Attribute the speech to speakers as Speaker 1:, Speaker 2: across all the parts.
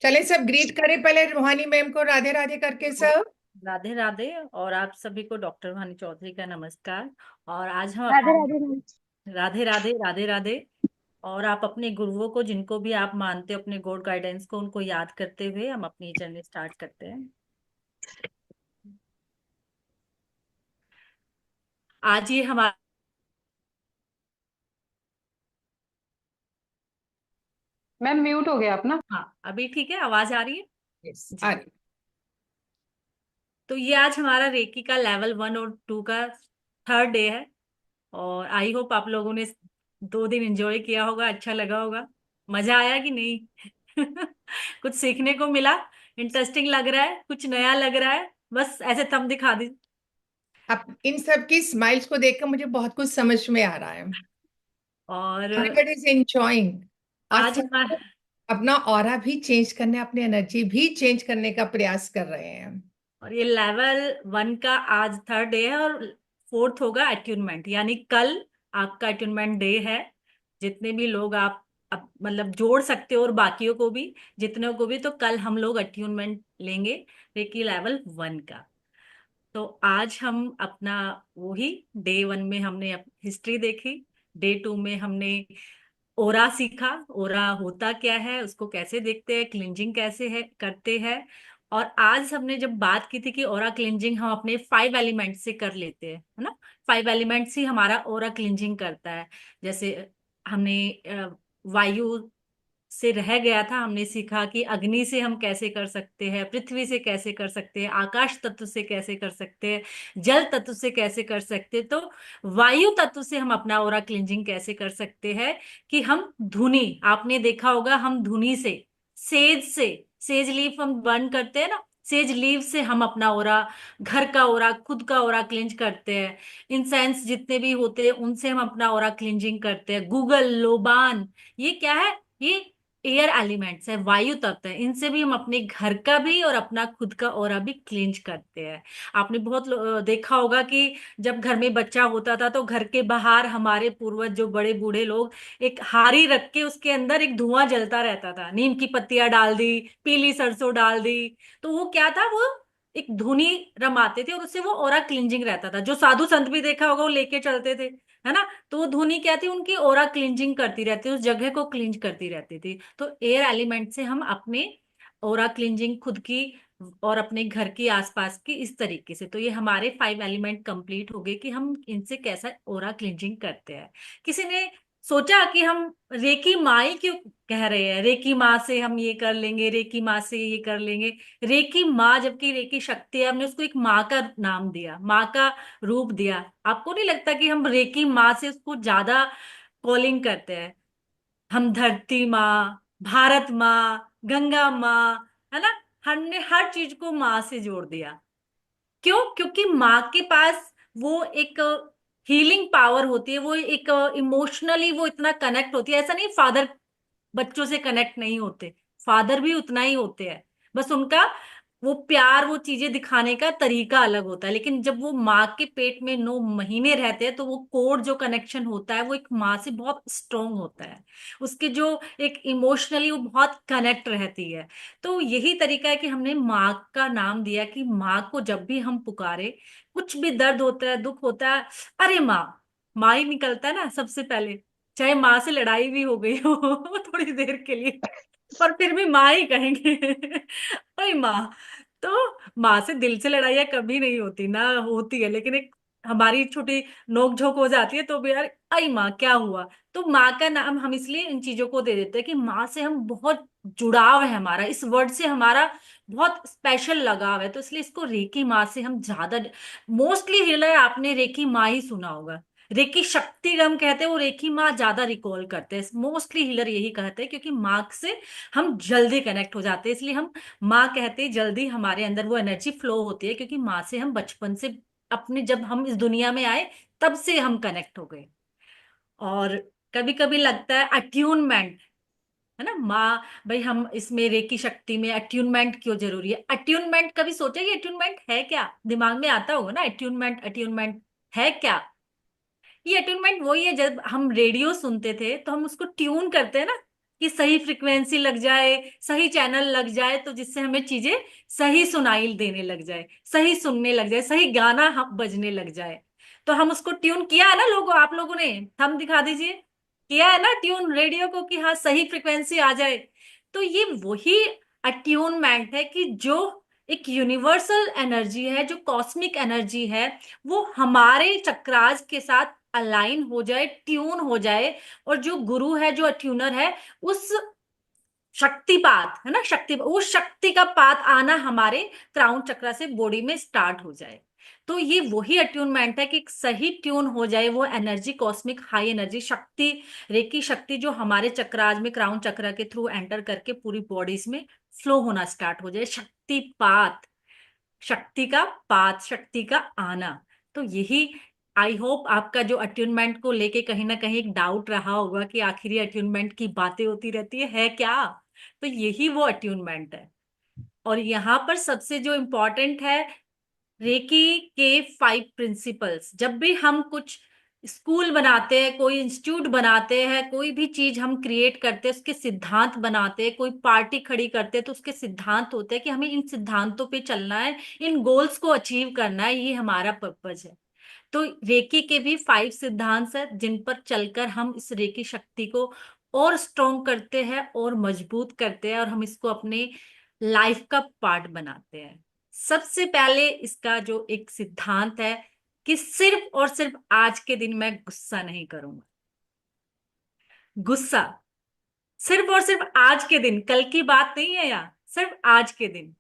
Speaker 1: चले सब ग्रीट करें पहले रूहानी मैम को राधे राधे करके सब।
Speaker 2: राधे राधे। और आप सभी को डॉक्टर वानी चौधरी का नमस्कार। और आज हम
Speaker 3: राधे
Speaker 2: अपने
Speaker 3: राधे मैम।
Speaker 2: राधे राधे राधे राधे। और आप अपने गुरुओं को, जिनको भी आप मानते हो, अपने गॉड गाइडेंस को, उनको याद करते हुए हम अपनी जर्नी स्टार्ट करते हैं। आज ये हमारा।
Speaker 3: मैम म्यूट हो गया अपना।
Speaker 2: हाँ, अभी ठीक है, आवाज आ रही है।
Speaker 1: यस
Speaker 2: जी। तो ये आज हमारा रेकी का लेवल 1 और 2 का थर्ड डे है। और आई होप आप लोगों ने 2 दिन एंजॉय किया होगा, अच्छा लगा होगा। मजा आया कि नहीं? कुछ सीखने को मिला? इंटरेस्टिंग लग रहा है? कुछ नया लग रहा है? बस ऐसे थंब दिखा दी।
Speaker 1: अब इन सब की स्माइल्स को देखकर मुझे बहुत कुछ समझ में आ रहा है।
Speaker 2: और
Speaker 1: एवरीबॉडी इज एंजॉयिंग। और
Speaker 2: आज
Speaker 1: सब
Speaker 2: हमारा।
Speaker 1: अपना ऑरा भी चेंज करने, अपनी एनर्जी भी चेंज करने का प्रयास कर रहे हैं।
Speaker 2: और ये लेवल 1 का आज थर्ड डे है, और फोर्थ होगा अट्यूनमेंट, यानी कल आपका अट्यूनमेंट डे है। जितने भी लोग आप मतलब जोड़ सकते हो, और बाकियों को भी, जितने को भी, तो कल हम लोग अट्यूनमेंट लेंगे रेकी लेवल 1 का। तो आज हम अपना वही डे 1 में हमने हिस्ट्री देखी। डे 2 में हमने ओरा सीखा। ओरा होता क्या है, उसको कैसे देखते हैं, क्लिंजिंग कैसे है करते हैं। और आज हमने जब बात की थी कि ओरा क्लिंजिंग हम अपने 5 एलिमेंट से कर लेते हैं, है ना। 5 एलिमेंट्स ही हमारा ओरा क्लिंजिंग करता है। जैसे हमने वायु से रह गया था, हमने सीखा कि अग्नि से हम कैसे कर सकते हैं, पृथ्वी से कैसे कर सकते हैं, आकाश तत्व से कैसे कर सकते हैं, जल तत्व से कैसे कर सकते हैं। तो वायु तत्व से हम अपना ओरा क्लिंजिंग कैसे कर सकते हैं कि हम धुनी, आपने देखा होगा, हम धुनी से सेज लीफ हम बर्न करते हैं ना। सेज लीव से हम अपना ओरा, घर का ओरा, खुद का ओरा क्लिंज करते हैं। इंसेंस जितने भी होते हैं उनसे हम अपना ओरा क्लिंजिंग करते हैं। गूगल, लोबान, ये क्या है? ये एयर एलिमेंट्स है, वायु तत्व है। इनसे भी हम अपने घर का भी और अपना खुद का ऑरा भी क्लींज करते हैं। आपने बहुत देखा होगा कि जब घर में बच्चा होता था तो घर के बाहर हमारे पूर्वज, जो बड़े बूढ़े लोग, एक हारी रख के उसके अंदर एक धुआं जलता रहता था। नीम की पत्तियां डाल दी, पीली सरसों डाल दी, तो वो क्या था, वो एक धुनी रमाते थे, और उससे वो ऑरा क्लिंजिंग रहता था। जो साधु संत भी देखा होगा वो लेके चलते थे, है ना। तो वो धुनी क्या थी, उनकी ओरा क्लिंजिंग करती रहती, उस जगह को क्लिंज करती रहती थी। तो एयर एलिमेंट से हम अपने ओरा क्लिंजिंग खुद की और अपने घर की, आसपास की, इस तरीके से। तो ये हमारे 5 एलिमेंट कंप्लीट हो गए कि हम इनसे कैसा ओरा क्लिंजिंग करते हैं। किसी ने सोचा कि हम रेकी माई क्यों कह रहे हैं, रेकी माँ से हम ये कर लेंगे, रेकी माँ से ये कर लेंगे। रेकी माँ, जबकि रेकी शक्ति है, हमने उसको एक माँ का नाम दिया, माँ का रूप दिया। आपको नहीं लगता कि हम रेकी माँ से उसको ज्यादा कॉलिंग करते हैं? हम धरती माँ, भारत माँ, गंगा माँ, है ना। हमने हर चीज को माँ से जोड़ दिया। क्यों? क्योंकि माँ के पास वो एक हीलिंग पावर होती है, वो एक इमोशनली वो इतना कनेक्ट होती है। ऐसा नहीं फादर बच्चों से कनेक्ट नहीं होते, फादर भी उतना ही होते हैं। बस उनका वो प्यार, वो चीजें दिखाने का तरीका अलग होता है। लेकिन जब वो माँ के पेट में 9 महीने रहते हैं, तो वो कोड जो कनेक्शन होता है वो एक माँ से बहुत स्ट्रोंग होता है। उसके जो एक इमोशनली वो बहुत कनेक्ट रहती है। तो यही तरीका है कि हमने माँ का नाम दिया कि माँ को जब भी हम पुकारे, कुछ भी दर्द होता है, दुख होता है, अरे माँ, माँ ही निकलता है ना सबसे पहले। चाहे माँ से लड़ाई भी हो गई हो थोड़ी देर के लिए, पर फिर भी माँ ही कहेंगे। अरे माँ। तो माँ से दिल से लड़ाइयाँ कभी नहीं होती ना, होती है लेकिन एक हमारी छोटी नोक झोंक हो जाती है, तो भी यार आई माँ क्या हुआ। तो माँ का नाम हम इसलिए इन चीजों को दे देते हैं कि माँ से हम बहुत जुड़ाव है, हमारा इस वर्ड से हमारा बहुत स्पेशल लगाव है। तो इसलिए इसको रेकी माँ से हम ज्यादा, मोस्टली हीलर आपने रेकी माँ ही सुना होगा। रेकी शक्ति हम कहते हैं, वो रेकी माँ ज्यादा रिकॉल करते हैं, मोस्टली हीलर यही कहते हैं, क्योंकि माँ से हम जल्दी कनेक्ट हो जाते हैं। इसलिए हम माँ कहते हैं, जल्दी हमारे अंदर वो एनर्जी फ्लो होती है, क्योंकि माँ से हम बचपन से, अपने जब हम इस दुनिया में आए तब से हम कनेक्ट हो गए। और कभी कभी लगता है अट्यूनमेंट, है ना माँ, भाई हम इसमें रेकी शक्ति में अट्यूनमेंट क्यों जरूरी है? अट्यूनमेंट कभी सोचा कि अट्यूनमेंट है क्या? दिमाग में आता होगा ना, अट्यूनमेंट अट्यूनमेंट है क्या? ये अट्यूनमेंट वही है, जब हम रेडियो सुनते थे तो हम उसको ट्यून करते हैं ना, कि सही फ्रिक्वेंसी लग जाए, सही चैनल लग जाए, तो जिससे हमें चीजें सही सुनाई देने लग जाए, सही सुनने लग जाए, सही गाना हम बजने लग जाए। तो हम उसको ट्यून किया है ना लोगों, आप लोगों ने, थंब दिखा दीजिए, किया है ना ट्यून रेडियो को कि हाँ सही फ्रिक्वेंसी आ जाए। तो ये वही अट्यूनमेंट है कि जो एक यूनिवर्सल एनर्जी है, जो कॉस्मिक एनर्जी है, वो हमारे चक्रास के साथ अलाइन हो जाए, ट्यून हो जाए। और जो गुरु है, जो अट्यूनर है, उस शक्तिपात है ना, शक्ति, उस शक्ति का पात आना हमारे क्राउन चक्र से बॉडी में स्टार्ट हो जाए। तो ये वही अट्यूनमेंट है कि सही ट्यून हो जाए वो एनर्जी, कॉस्मिक हाई एनर्जी शक्ति, रेकी शक्ति, जो हमारे चक्राज में क्राउन चक्र के थ्रू एंटर करके पूरी बॉडीज में फ्लो होना स्टार्ट हो जाए। शक्तिपात, शक्ति का पात, शक्ति का आना। तो यही, आई होप आपका जो अट्यूनमेंट को लेके कहीं ना कहीं एक डाउट रहा होगा कि आखिर ये अट्यूनमेंट की बातें होती रहती है क्या, तो यही वो अट्यूनमेंट है। और यहाँ पर सबसे जो इम्पोर्टेंट है, रेकी के 5 प्रिंसिपल्स। जब भी हम कुछ स्कूल बनाते हैं, कोई इंस्टीट्यूट बनाते हैं, कोई भी चीज हम क्रिएट करते हैं, उसके सिद्धांत बनाते हैं, कोई पार्टी खड़ी करते हैं, तो उसके सिद्धांत होते हैं कि हमें इन सिद्धांतों पे चलना है, इन गोल्स को अचीव करना है, ये हमारा पर्पज है। तो रेकी के भी 5 सिद्धांत है जिन पर चलकर हम इस रेकी शक्ति को और स्ट्रॉन्ग करते हैं और मजबूत करते हैं, और हम इसको अपने लाइफ का पार्ट बनाते हैं। सबसे पहले इसका जो एक सिद्धांत है कि सिर्फ और सिर्फ आज के दिन मैं गुस्सा नहीं करूंगा। गुस्सा सिर्फ और सिर्फ आज के दिन, कल की बात नहीं है यहाँ, सिर्फ आज के दिन।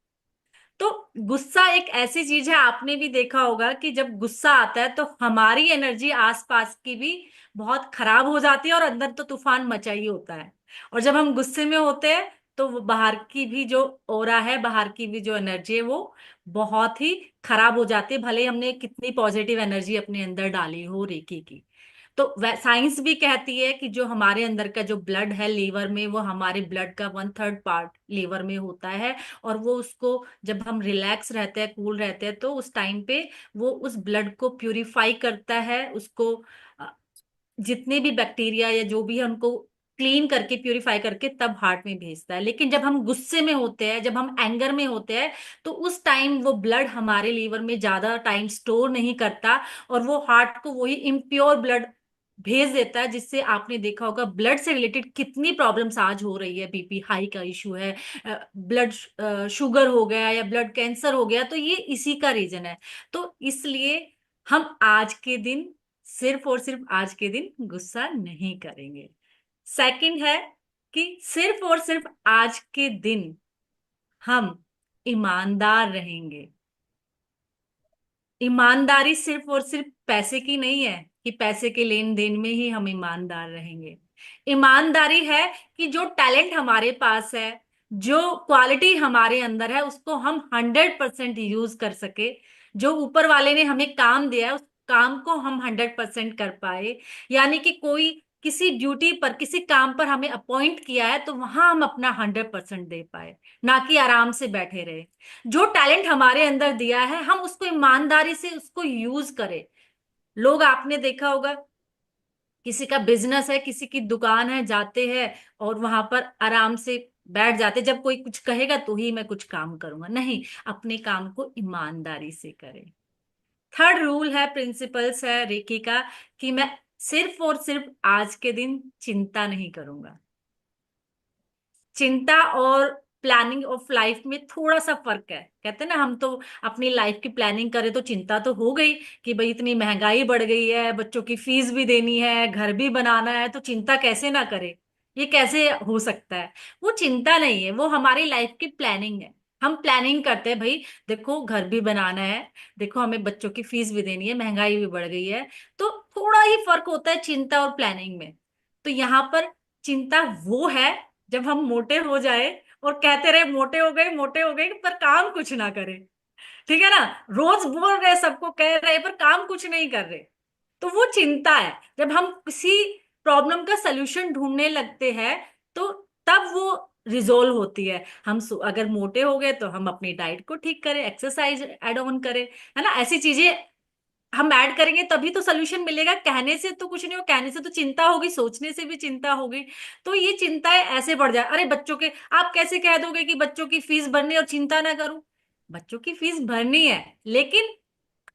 Speaker 2: तो गुस्सा एक ऐसी चीज है, आपने भी देखा होगा कि जब गुस्सा आता है तो हमारी एनर्जी आसपास की भी बहुत खराब हो जाती है, और अंदर तो तूफान मचा ही होता है। और जब हम गुस्से में होते हैं तो वो बाहर की भी जो ओरा है, बाहर की भी जो एनर्जी है, वो बहुत ही खराब हो जाती है, भले ही हमने कितनी पॉजिटिव एनर्जी अपने अंदर डाली हो रेकी की। तो साइंस भी कहती है कि जो हमारे अंदर का जो ब्लड है लीवर में, वो हमारे ब्लड का 1/3 पार्ट लीवर में होता है। और वो उसको, जब हम रिलैक्स रहते हैं, कूल रहते हैं, तो उस टाइम पे वो उस ब्लड को प्यूरिफाई करता है, उसको अ, जितने भी बैक्टीरिया या जो भी है उनको क्लीन करके, प्यूरिफाई करके तब हार्ट में भेजता है। लेकिन जब हम गुस्से में होते हैं, जब हम एंगर में होते हैं, तो उस टाइम वो ब्लड हमारे लीवर में ज्यादा टाइम स्टोर नहीं करता, और वो हार्ट को वही इम्प्योर ब्लड भेज देता है, जिससे आपने देखा होगा ब्लड से रिलेटेड कितनी प्रॉब्लम्स आज हो रही है। बीपी हाई का इशू है, ब्लड शुगर हो गया या ब्लड कैंसर हो गया, तो ये इसी का रीजन है। तो इसलिए हम आज के दिन, सिर्फ और सिर्फ आज के दिन गुस्सा नहीं करेंगे। सेकंड है कि सिर्फ और सिर्फ आज के दिन हम ईमानदार रहेंगे। ईमानदारी सिर्फ और सिर्फ पैसे की नहीं है कि पैसे के लेन देन में ही हम ईमानदार रहेंगे। ईमानदारी है कि जो टैलेंट हमारे पास है, जो क्वालिटी हमारे अंदर है, उसको हम 100% यूज कर सके। जो ऊपर वाले ने हमें काम दिया है, उस काम को हम 100% कर पाए। यानी कि कोई किसी ड्यूटी पर, किसी काम पर हमें अपॉइंट किया है, तो वहां हम अपना 100% दे पाए, ना कि आराम से बैठे रहे। जो टैलेंट हमारे अंदर दिया है, हम उसको ईमानदारी से उसको यूज करें। लोग, आपने देखा होगा, किसी का बिजनेस है, किसी की दुकान है, जाते हैं और वहां पर आराम से बैठ जाते, जब कोई कुछ कहेगा तो ही मैं कुछ काम करूंगा। नहीं, अपने काम को ईमानदारी से करें। थर्ड रूल है, प्रिंसिपल्स है रेकी का, कि मैं सिर्फ और सिर्फ आज के दिन चिंता नहीं करूंगा। चिंता और प्लानिंग ऑफ लाइफ में थोड़ा सा फर्क है। कहते हैं ना, हम तो अपनी लाइफ की प्लानिंग करें तो चिंता तो हो गई कि भाई इतनी महंगाई बढ़ गई है, बच्चों की फीस भी देनी है, घर भी बनाना है, तो चिंता कैसे ना करे, ये कैसे हो सकता है। वो चिंता नहीं है, वो हमारी लाइफ की प्लानिंग है। हम प्लानिंग करते हैं, भाई देखो घर भी बनाना है, देखो हमें बच्चों की फीस भी देनी है, महंगाई भी बढ़ गई है। तो थोड़ा ही फर्क होता है चिंता और प्लानिंग में। तो यहाँ पर चिंता वो है जब हम मोटे हो जाए और कहते रहे मोटे हो गए, मोटे हो गए, पर काम कुछ ना करे। ठीक है ना, रोज बोल रहे, सबको कह रहे, पर काम कुछ नहीं कर रहे, तो वो चिंता है। जब हम किसी प्रॉब्लम का सलूशन ढूंढने लगते हैं, तो तब वो रिजोल्व होती है। हम अगर मोटे हो गए तो हम अपनी डाइट को ठीक करें, एक्सरसाइज एड ऑन करें, है ना, ऐसी चीजें हम ऐड करेंगे तभी तो सोल्यूशन मिलेगा, कहने से तो कुछ नहीं हो, कहने से तो चिंता होगी, सोचने से भी चिंता होगी। तो ये चिंताएं ऐसे बढ़ जाए, अरे बच्चों के, आप कैसे कह दोगे कि बच्चों की फीस भरनी है और चिंता ना करूं? बच्चों की फीस भरनी है, लेकिन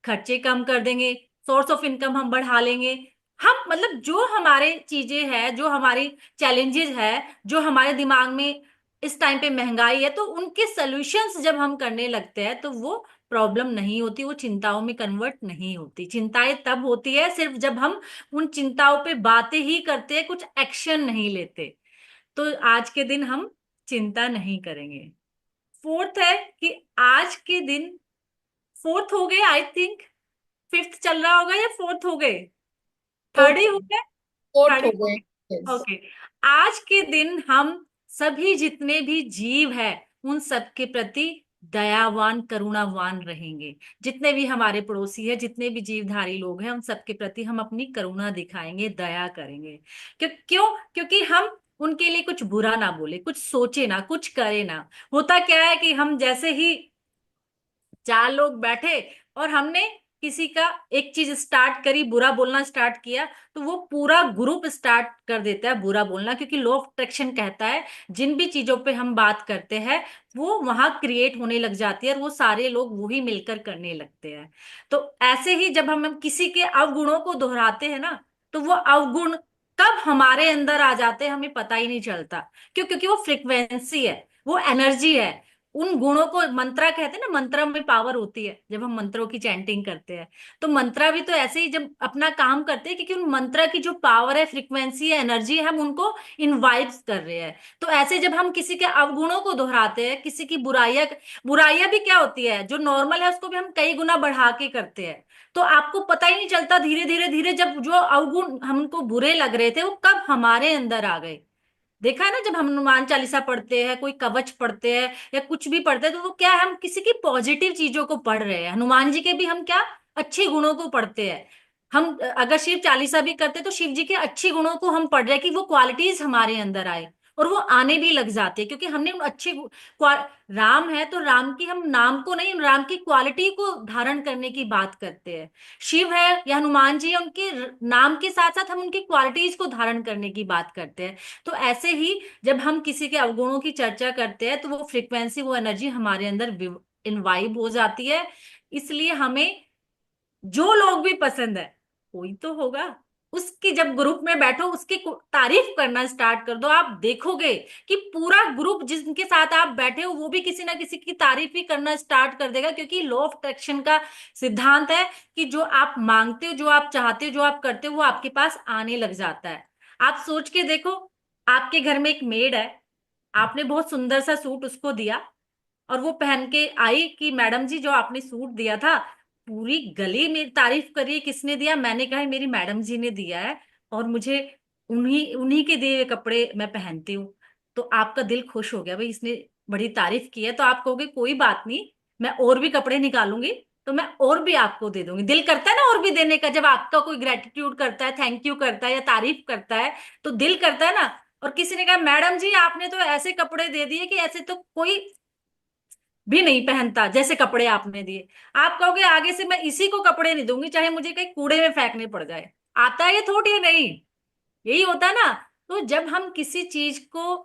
Speaker 2: खर्चे कम कर देंगे, सोर्स ऑफ इनकम हम बढ़ा लेंगे। हम मतलब जो हमारे चीजें हैं, जो हमारी चैलेंजेस है, जो हमारे दिमाग में इस टाइम पे महंगाई है, तो उनके सॉल्यूशंस जब हम करने लगते हैं तो वो प्रॉब्लम नहीं होती, वो चिंताओं में कन्वर्ट नहीं होती। चिंताएं तब होती है सिर्फ जब हम उन चिंताओं पे बातें ही करते हैं, कुछ एक्शन नहीं लेते। तो आज के दिन हम चिंता नहीं करेंगे। फोर्थ है कि आज के दिन, फोर्थ हो गए आई थिंक, फिफ्थ चल रहा होगा या फोर्थ हो गए, थर्ड
Speaker 1: फोर्थ
Speaker 2: ही हो गए,
Speaker 1: फोर्थ
Speaker 2: थर्ड
Speaker 1: हो
Speaker 2: ही हो
Speaker 1: गए।
Speaker 2: गए।
Speaker 1: यस।
Speaker 2: ओके। आज के दिन हम सभी जितने भी जीव हैं उन सब के प्रति दयावान करुणावान रहेंगे। जितने भी हमारे पड़ोसी हैं, जितने भी जीवधारी लोग हैं, उन सबके प्रति हम अपनी करुणा दिखाएंगे, दया करेंगे। क्यों? क्योंकि हम उनके लिए कुछ बुरा ना बोले, कुछ सोचे ना, कुछ करे ना। होता क्या है कि हम जैसे ही चार लोग बैठे और हमने किसी का एक चीज स्टार्ट करी, बुरा बोलना स्टार्ट किया, तो वो पूरा ग्रुप स्टार्ट कर देता है बुरा बोलना, क्योंकि लॉ ऑफ अट्रैक्शन कहता है जिन भी चीजों पे हम बात करते हैं वो वहां क्रिएट होने लग जाती है और वो सारे लोग वही मिलकर करने लगते हैं। तो ऐसे ही जब हम किसी के अवगुणों को दोहराते हैं ना, तो वो अवगुण कब हमारे अंदर आ जाते हैं हमें पता ही नहीं चलता। क्यों? क्योंकि वो फ्रिक्वेंसी है, वो एनर्जी है। उन गुणों को मंत्रा कहते हैं ना, मंत्रा में पावर होती है जब हम मंत्रों की चैंटिंग करते हैं। तो मंत्रा भी तो ऐसे ही जब अपना काम करते हैं, क्योंकि उन मंत्रा की जो पावर है, फ्रिक्वेंसी है, एनर्जी है, हम उनको इनवाइट कर रहे हैं। तो ऐसे जब हम किसी के अवगुणों को दोहराते हैं, किसी की बुराइयां, बुराइयां भी क्या होती है, जो नॉर्मल है उसको भी हम कई गुना बढ़ा के करते हैं। तो आपको पता ही नहीं चलता, धीरे धीरे धीरे जब जो अवगुण हमको बुरे लग रहे थे वो कब हमारे अंदर आ गए। देखा है ना, जब हम हनुमान चालीसा पढ़ते हैं, कोई कवच पढ़ते हैं या कुछ भी पढ़ते हैं, तो वो क्या है, हम किसी की पॉजिटिव चीजों को पढ़ रहे हैं। हनुमान जी के भी हम क्या, अच्छे गुणों को पढ़ते हैं। हम अगर शिव चालीसा भी करते हैं तो शिव जी के अच्छे गुणों को हम पढ़ रहे हैं कि वो क्वालिटीज हमारे अंदर आए, और वो आने भी लग जाते हैं, क्योंकि हमने उन राम है तो राम की, हम नाम को नहीं, राम की क्वालिटी को धारण करने की बात करते हैं। शिव है या हनुमान जी है, उनके नाम के साथ साथ हम उनकी क्वालिटीज को धारण करने की बात करते हैं। तो ऐसे ही जब हम किसी के अवगुणों की चर्चा करते हैं तो वो फ्रीक्वेंसी, वो एनर्जी हमारे अंदर इनवाइब हो जाती है। इसलिए हमें जो लोग भी पसंद है, कोई तो होगा, उसकी जब ग्रुप में बैठो उसकी तारीफ करना स्टार्ट कर दो, आप देखोगे कि पूरा ग्रुप जिनके साथ आप बैठे हो वो भी किसी ना किसी की तारीफ ही करना स्टार्ट कर देगा। क्योंकि लॉ ऑफ अट्रैक्शन का सिद्धांत है कि जो आप मांगते हो, जो आप चाहते हो, जो आप करते हो, वो आपके पास आने लग जाता है। आप सोच के देखो, आपके घर में एक मेड है, आपने बहुत सुंदर सा सूट उसको दिया और वो पहन के आई कि मैडम जी जो आपने सूट दिया था, पूरी गली में तारीफ करी, किसने दिया? मैंने कहा मेरी मैडम जी ने दिया है, और मुझे उन्हीं उन्हीं के दिए हुए कपड़े मैं पहनती हूँ। तो आपका दिल खुश हो गया, भाई इसने बड़ी तारीफ की है, तो आप कहोगे कोई बात नहीं, मैं और भी कपड़े निकालूंगी तो मैं और भी आपको दे दूंगी। दिल करता है ना और भी देने का, जब आपका कोई ग्रेटिट्यूड करता है, थैंक यू करता है या तारीफ करता है, तो दिल करता है ना। और किसी ने कहा मैडम जी आपने तो ऐसे कपड़े दे दिए कि ऐसे तो कोई भी नहीं पहनता जैसे कपड़े आपने दिए। आप कहोगे आगे से मैं इसी को कपड़े नहीं दूंगी, चाहे मुझे कहीं कूड़े में फेंकने पड़ जाए। आता है ये थोड़ी है, नहीं, यही होता है ना। तो जब हम किसी चीज को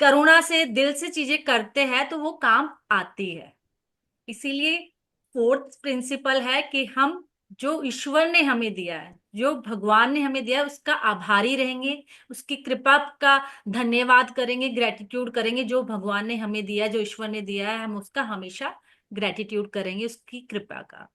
Speaker 2: करुणा से, दिल से चीजें करते हैं तो वो काम आती है। इसीलिए फोर्थ प्रिंसिपल है कि हम जो ईश्वर ने हमें दिया है, जो भगवान ने हमें दिया है, उसका आभारी रहेंगे, उसकी कृपा का धन्यवाद करेंगे, ग्रेटिट्यूड करेंगे। जो भगवान ने हमें दिया है, जो ईश्वर ने दिया है, हम उसका हमेशा ग्रेटिट्यूड करेंगे, उसकी कृपा का।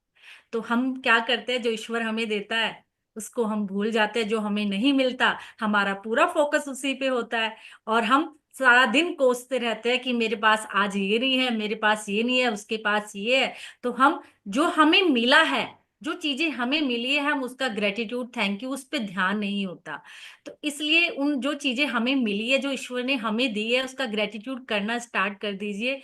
Speaker 2: तो हम क्या करते हैं, जो ईश्वर हमें देता है उसको हम भूल जाते हैं, जो हमें नहीं मिलता हमारा पूरा फोकस उसी पे होता है, और हम सारा दिन कोसते रहते हैं कि मेरे पास आज ये नहीं है, मेरे पास ये नहीं है, उसके पास ये है। तो हम, जो हमें मिला है, जो चीजें हमें मिली है, हम उसका ग्रेटिट्यूड, थैंक यू, उस पर ध्यान नहीं होता। तो इसलिए उन जो चीजें हमें मिली है, जो ईश्वर ने हमें दी है, उसका ग्रेटिट्यूड करना स्टार्ट कर दीजिए।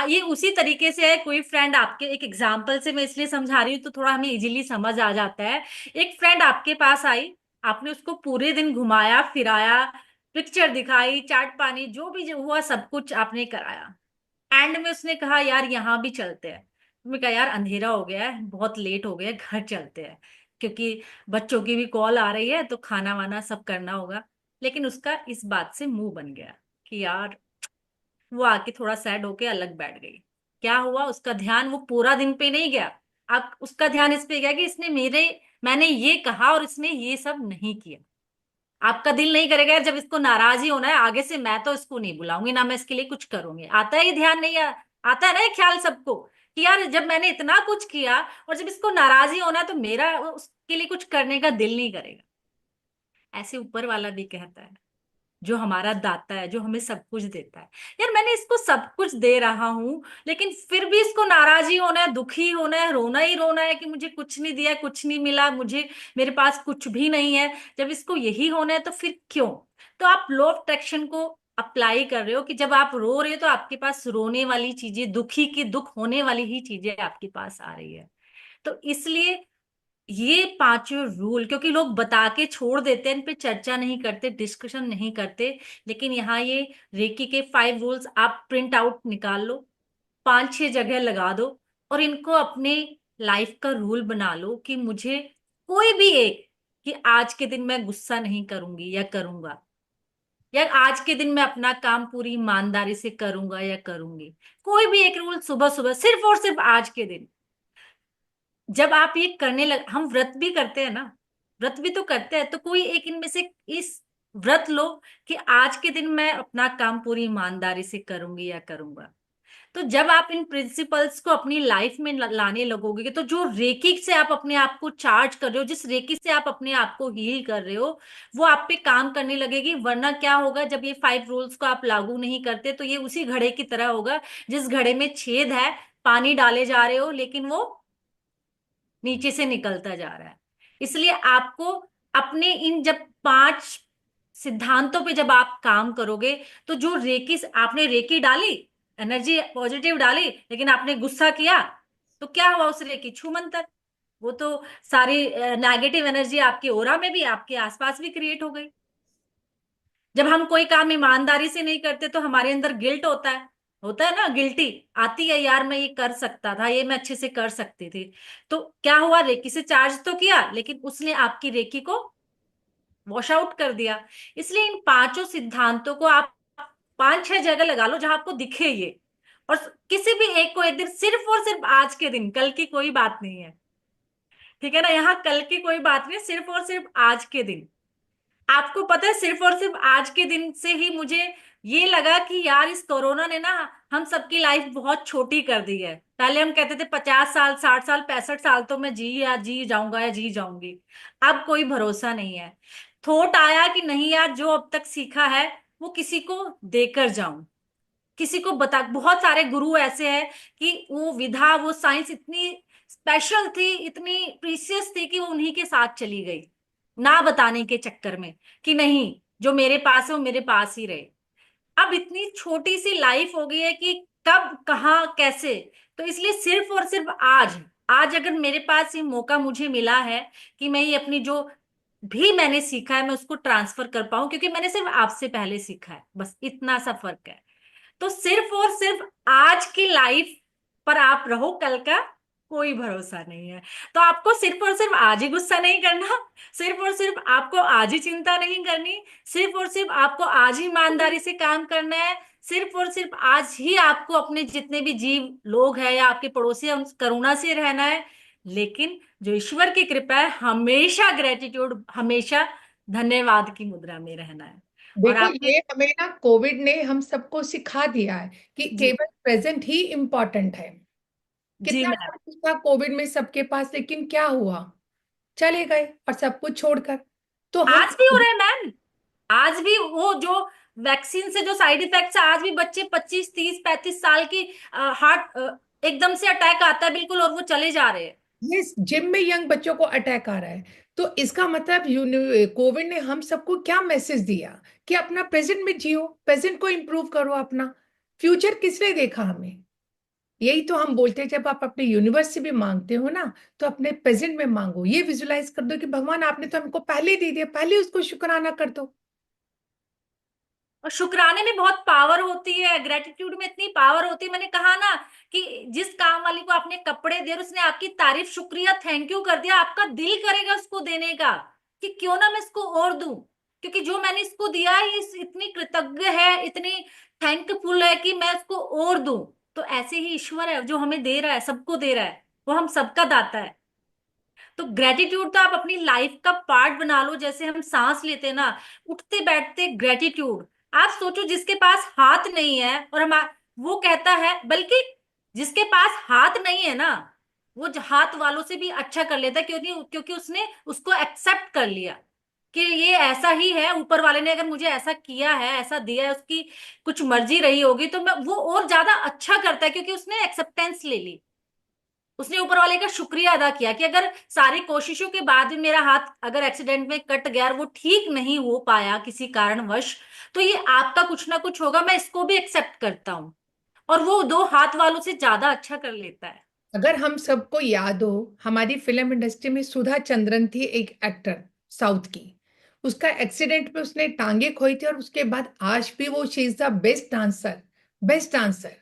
Speaker 2: ये उसी तरीके से है, कोई फ्रेंड आपके, एक एग्जाम्पल से मैं इसलिए समझा रही हूँ तो थोड़ा हमें इजीली समझ आ जाता है। एक फ्रेंड आपके पास आई, आपने उसको पूरे दिन घुमाया फिराया, पिक्चर दिखाई, चाट पानी, जो भी जो हुआ सब कुछ आपने कराया। एंड में उसने कहा यार यहाँ भी चलते हैं। मैं कहा यार अंधेरा हो गया है, बहुत लेट हो गया है, घर चलते हैं, क्योंकि बच्चों की भी कॉल आ रही है तो खाना वाना सब करना होगा। लेकिन उसका इस बात से मुंह बन गया कि यार, वो आके थोड़ा सैड होके अलग बैठ गई। क्या हुआ, उसका ध्यान वो पूरा दिन पे नहीं गया। अब उसका ध्यान इस पे गया कि इसने मेरे मैंने ये कहा और इसने ये सब नहीं किया। आपका दिल नहीं करेगा यार, जब इसको नाराज ही होना है आगे से, मैं तो इसको नहीं बुलाऊंगी ना, मैं इसके लिए कुछ करूंगी। आता है ये ध्यान, नहीं आता है ना ये ख्याल सबको, कि यार जब मैंने इतना कुछ किया और जब इसको नाराज ही होना है तो मेरा उसके लिए कुछ करने का दिल नहीं करेगा। ऐसे ऊपर वाला भी कहता है, जो हमारा दाता है, जो हमें सब कुछ देता है। यार मैंने इसको सब कुछ दे रहा हूं, लेकिन फिर भी इसको नाराज ही होना है, दुखी होना है, रोना ही रोना है कि मुझे कुछ नहीं दिया, कुछ नहीं मिला मुझे, मेरे पास कुछ भी नहीं है। जब इसको यही होना है तो फिर क्यों? तो आप लॉ ऑफ अट्रैक्शन को अप्लाई कर रहे हो कि जब आप रो रहे हो तो आपके पास रोने वाली चीजें, दुखी की दुख होने वाली ही चीजें आपके पास आ रही है। तो इसलिए ये पांचों रूल, क्योंकि लोग बता के छोड़ देते हैं, इन पे चर्चा नहीं करते, डिस्कशन नहीं करते, लेकिन यहाँ ये रेकी के 5 रूल्स आप प्रिंट आउट निकाल लो, 5-6 जगह लगा दो, और इनको अपने लाइफ का रूल बना लो कि मुझे कोई भी एक, कि आज के दिन मैं गुस्सा नहीं करूंगी या करूंगा, या आज के दिन मैं अपना काम पूरी ईमानदारी से करूंगा या करूंगी। कोई भी एक रूल सुबह सुबह, सिर्फ और सिर्फ आज के दिन। जब आप ये करने लग, हम व्रत भी करते हैं ना, व्रत भी तो करते हैं, तो कोई एक इनमें से इस व्रत लो कि आज के दिन मैं अपना काम पूरी ईमानदारी से करूंगी या करूंगा। तो जब आप इन प्रिंसिपल्स को अपनी लाइफ में लाने लगोगे, तो जो रेकी से आप अपने आप को चार्ज कर रहे हो, जिस रेकी से आप अपने आप को हील कर रहे हो, वो आप पे काम करने लगेगी। वरना क्या होगा, जब ये 5 रूल्स को आप लागू नहीं करते तो ये उसी घड़े की तरह होगा जिस घड़े में छेद है, पानी डाले जा रहे हो लेकिन वो नीचे से निकलता जा रहा है। इसलिए आपको अपने इन जब 5 सिद्धांतों पे जब आप काम करोगे, तो जो रेकी आपने रेकी डाली, एनर्जी पॉजिटिव डाली, लेकिन आपने गुस्सा किया, तो क्या हुआ उस रेकी छू मंतर, वो तो सारी नेगेटिव एनर्जी आपके ओरा में भी, आपके आसपास भी क्रिएट हो गई। जब हम कोई काम ईमानदारी से नहीं करते तो हमारे अंदर गिल्ट होता है ना, गिल्टी आती है, यार मैं ये कर सकता था, ये मैं अच्छे से कर सकती थी। तो क्या हुआ, रेकी से चार्ज तो किया लेकिन उसने आपकी रेकी को वॉश आउट कर दिया। इसलिए इन पांचों सिद्धांतों को आप 5-6 जगह लगा लो जहां आपको दिखे ये, और किसी भी एक को एक दिन, सिर्फ और सिर्फ आज के दिन, कल की कोई बात नहीं है, ठीक है ना, यहाँ कल की कोई बात नहीं, सिर्फ और सिर्फ आज के दिन। आपको पता है, सिर्फ और सिर्फ आज के दिन से ही मुझे ये लगा कि यार इस कोरोना ने ना हम सबकी लाइफ बहुत छोटी कर दी है। पहले हम कहते थे 50 साल, 60 साल, 65 साल तो मैं जी जाऊंगा या जी जाऊंगी। अब कोई भरोसा नहीं है। थॉट आया कि नहीं यार, जो अब तक सीखा है वो किसी को देकर जाऊं, किसी को बता। बहुत सारे गुरु ऐसे हैं कि वो विधा, वो साइंस इतनी स्पेशल थी, इतनी प्रीसियस थी कि वो उन्हीं के साथ चली गई, ना बताने के चक्कर में कि नहीं, जो मेरे पास है वो मेरे पास ही रहे। अब इतनी छोटी सी लाइफ हो गई है कि कब कहाँ कैसे। तो इसलिए सिर्फ और सिर्फ आज, आज अगर मेरे पास ये मौका मुझे मिला है कि मैं ये अपनी जो भी मैंने सीखा है मैं उसको ट्रांसफर कर पाऊं, क्योंकि मैंने सिर्फ आपसे पहले सीखा है, बस इतना सा फर्क है। तो सिर्फ और सिर्फ आज की लाइफ पर आप रहो, कल का कोई भरोसा नहीं है। तो आपको सिर्फ और सिर्फ आज ही गुस्सा नहीं करना, सिर्फ और सिर्फ आपको आज ही चिंता नहीं करनी, सिर्फ और सिर्फ आपको आज ही ईमानदारी से काम करना है, सिर्फ और सिर्फ आज ही आपको अपने जितने भी जीव लोग हैं या आपके पड़ोसी हैं उन करुणा से रहना है। लेकिन जो ईश्वर की कृपा है, हमेशा ग्रेटिट्यूड, हमेशा धन्यवाद की मुद्रा में रहना है। और
Speaker 1: देखो,
Speaker 2: आपने,
Speaker 1: ये हमें ना कोविड ने हम सबको सिखा दिया है कि
Speaker 2: जी
Speaker 1: केवल प्रेजेंट ही इम्पोर्टेंट है।
Speaker 2: जी
Speaker 1: कितना
Speaker 2: मैम,
Speaker 1: सब कुछ था कोविड में सबके पास, लेकिन क्या हुआ, चले गए और सब कुछ छोड़कर। तो हम
Speaker 2: आज भी हो रहा है मैम, आज भी वो जो वैक्सीन से जो साइड इफेक्ट्स है, आज भी बच्चे 25, 30, 35 साल की हार्ट एकदम से अटैक आता है बिल्कुल और वो चले जा रहे हैं।
Speaker 1: ये जिम में यंग बच्चों को अटैक आ रहा है। तो इसका मतलब कोविड ने हम सबको क्या मैसेज दिया कि अपना प्रेजेंट में जियो, प्रेजेंट को इम्प्रूव करो अपना। फ्यूचर किसने देखा हमें? यही तो हम बोलते हैं, जब आप अपने यूनिवर्स से भी मांगते हो ना, तो अपने प्रेजेंट में मांगो, ये विजुलाइज कर दो कि भगवान आपने तो हमको पहले दे दिया, पहले उसको शुक्राना कर दो।
Speaker 2: और शुक्राने में बहुत पावर होती है, ग्रेटिट्यूड में इतनी पावर होती है। मैंने कहा ना कि जिस काम वाली को आपने कपड़े दिए और उसने आपकी तारीफ, शुक्रिया, थैंक यू कर दिया, आपका दिल करेगा उसको देने का कि क्यों ना मैं इसको और दूं, क्योंकि जो मैंने इसको दिया है ये इतनी कृतज्ञ है, इतनी थैंकफुल है कि मैं इसको और दूं। तो ऐसे ही ईश्वर है जो हमें दे रहा है, सबको दे रहा है, वो हम सबका दाता है। तो ग्रेटिट्यूड तो आप अपनी लाइफ का पार्ट बना लो। जैसे हम सांस लेते हैं ना, उठते बैठते ग्रेटिट्यूड। आप सोचो जिसके पास हाथ नहीं है और हम, वो कहता है, बल्कि जिसके पास हाथ नहीं है ना, वो हाथ वालों से भी अच्छा कर लेता है, क्योंकि क्योंकि उसने उसको एक्सेप्ट कर लिया कि ये ऐसा ही है, ऊपर वाले ने अगर मुझे ऐसा किया है, ऐसा दिया है, उसकी कुछ मर्जी रही होगी, तो मैं वो और ज्यादा अच्छा करता है क्योंकि उसने एक्सेप्टेंस ले ली। उसने ऊपर वाले का शुक्रिया अदा किया कि अगर सारी कोशिशों के बाद भी मेरा हाथ अगर एक्सीडेंट में कट गया और वो ठीक नहीं हो पाया किसी कारणवश, तो ये आपका कुछ ना कुछ होगा, मैं इसको भी एक्सेप्ट करता हूं। और वो दो हाथ वालों से ज्यादा अच्छा कर लेता है।
Speaker 1: अगर हम सबको याद हो, हमारी फिल्म इंडस्ट्री में सुधा चंद्रन थी, एक एक्टर, साउथ की। उसका एक्सीडेंट में उसने टांगे खोई थी और उसके बाद आज भी वो she is the best dancer, best dancer.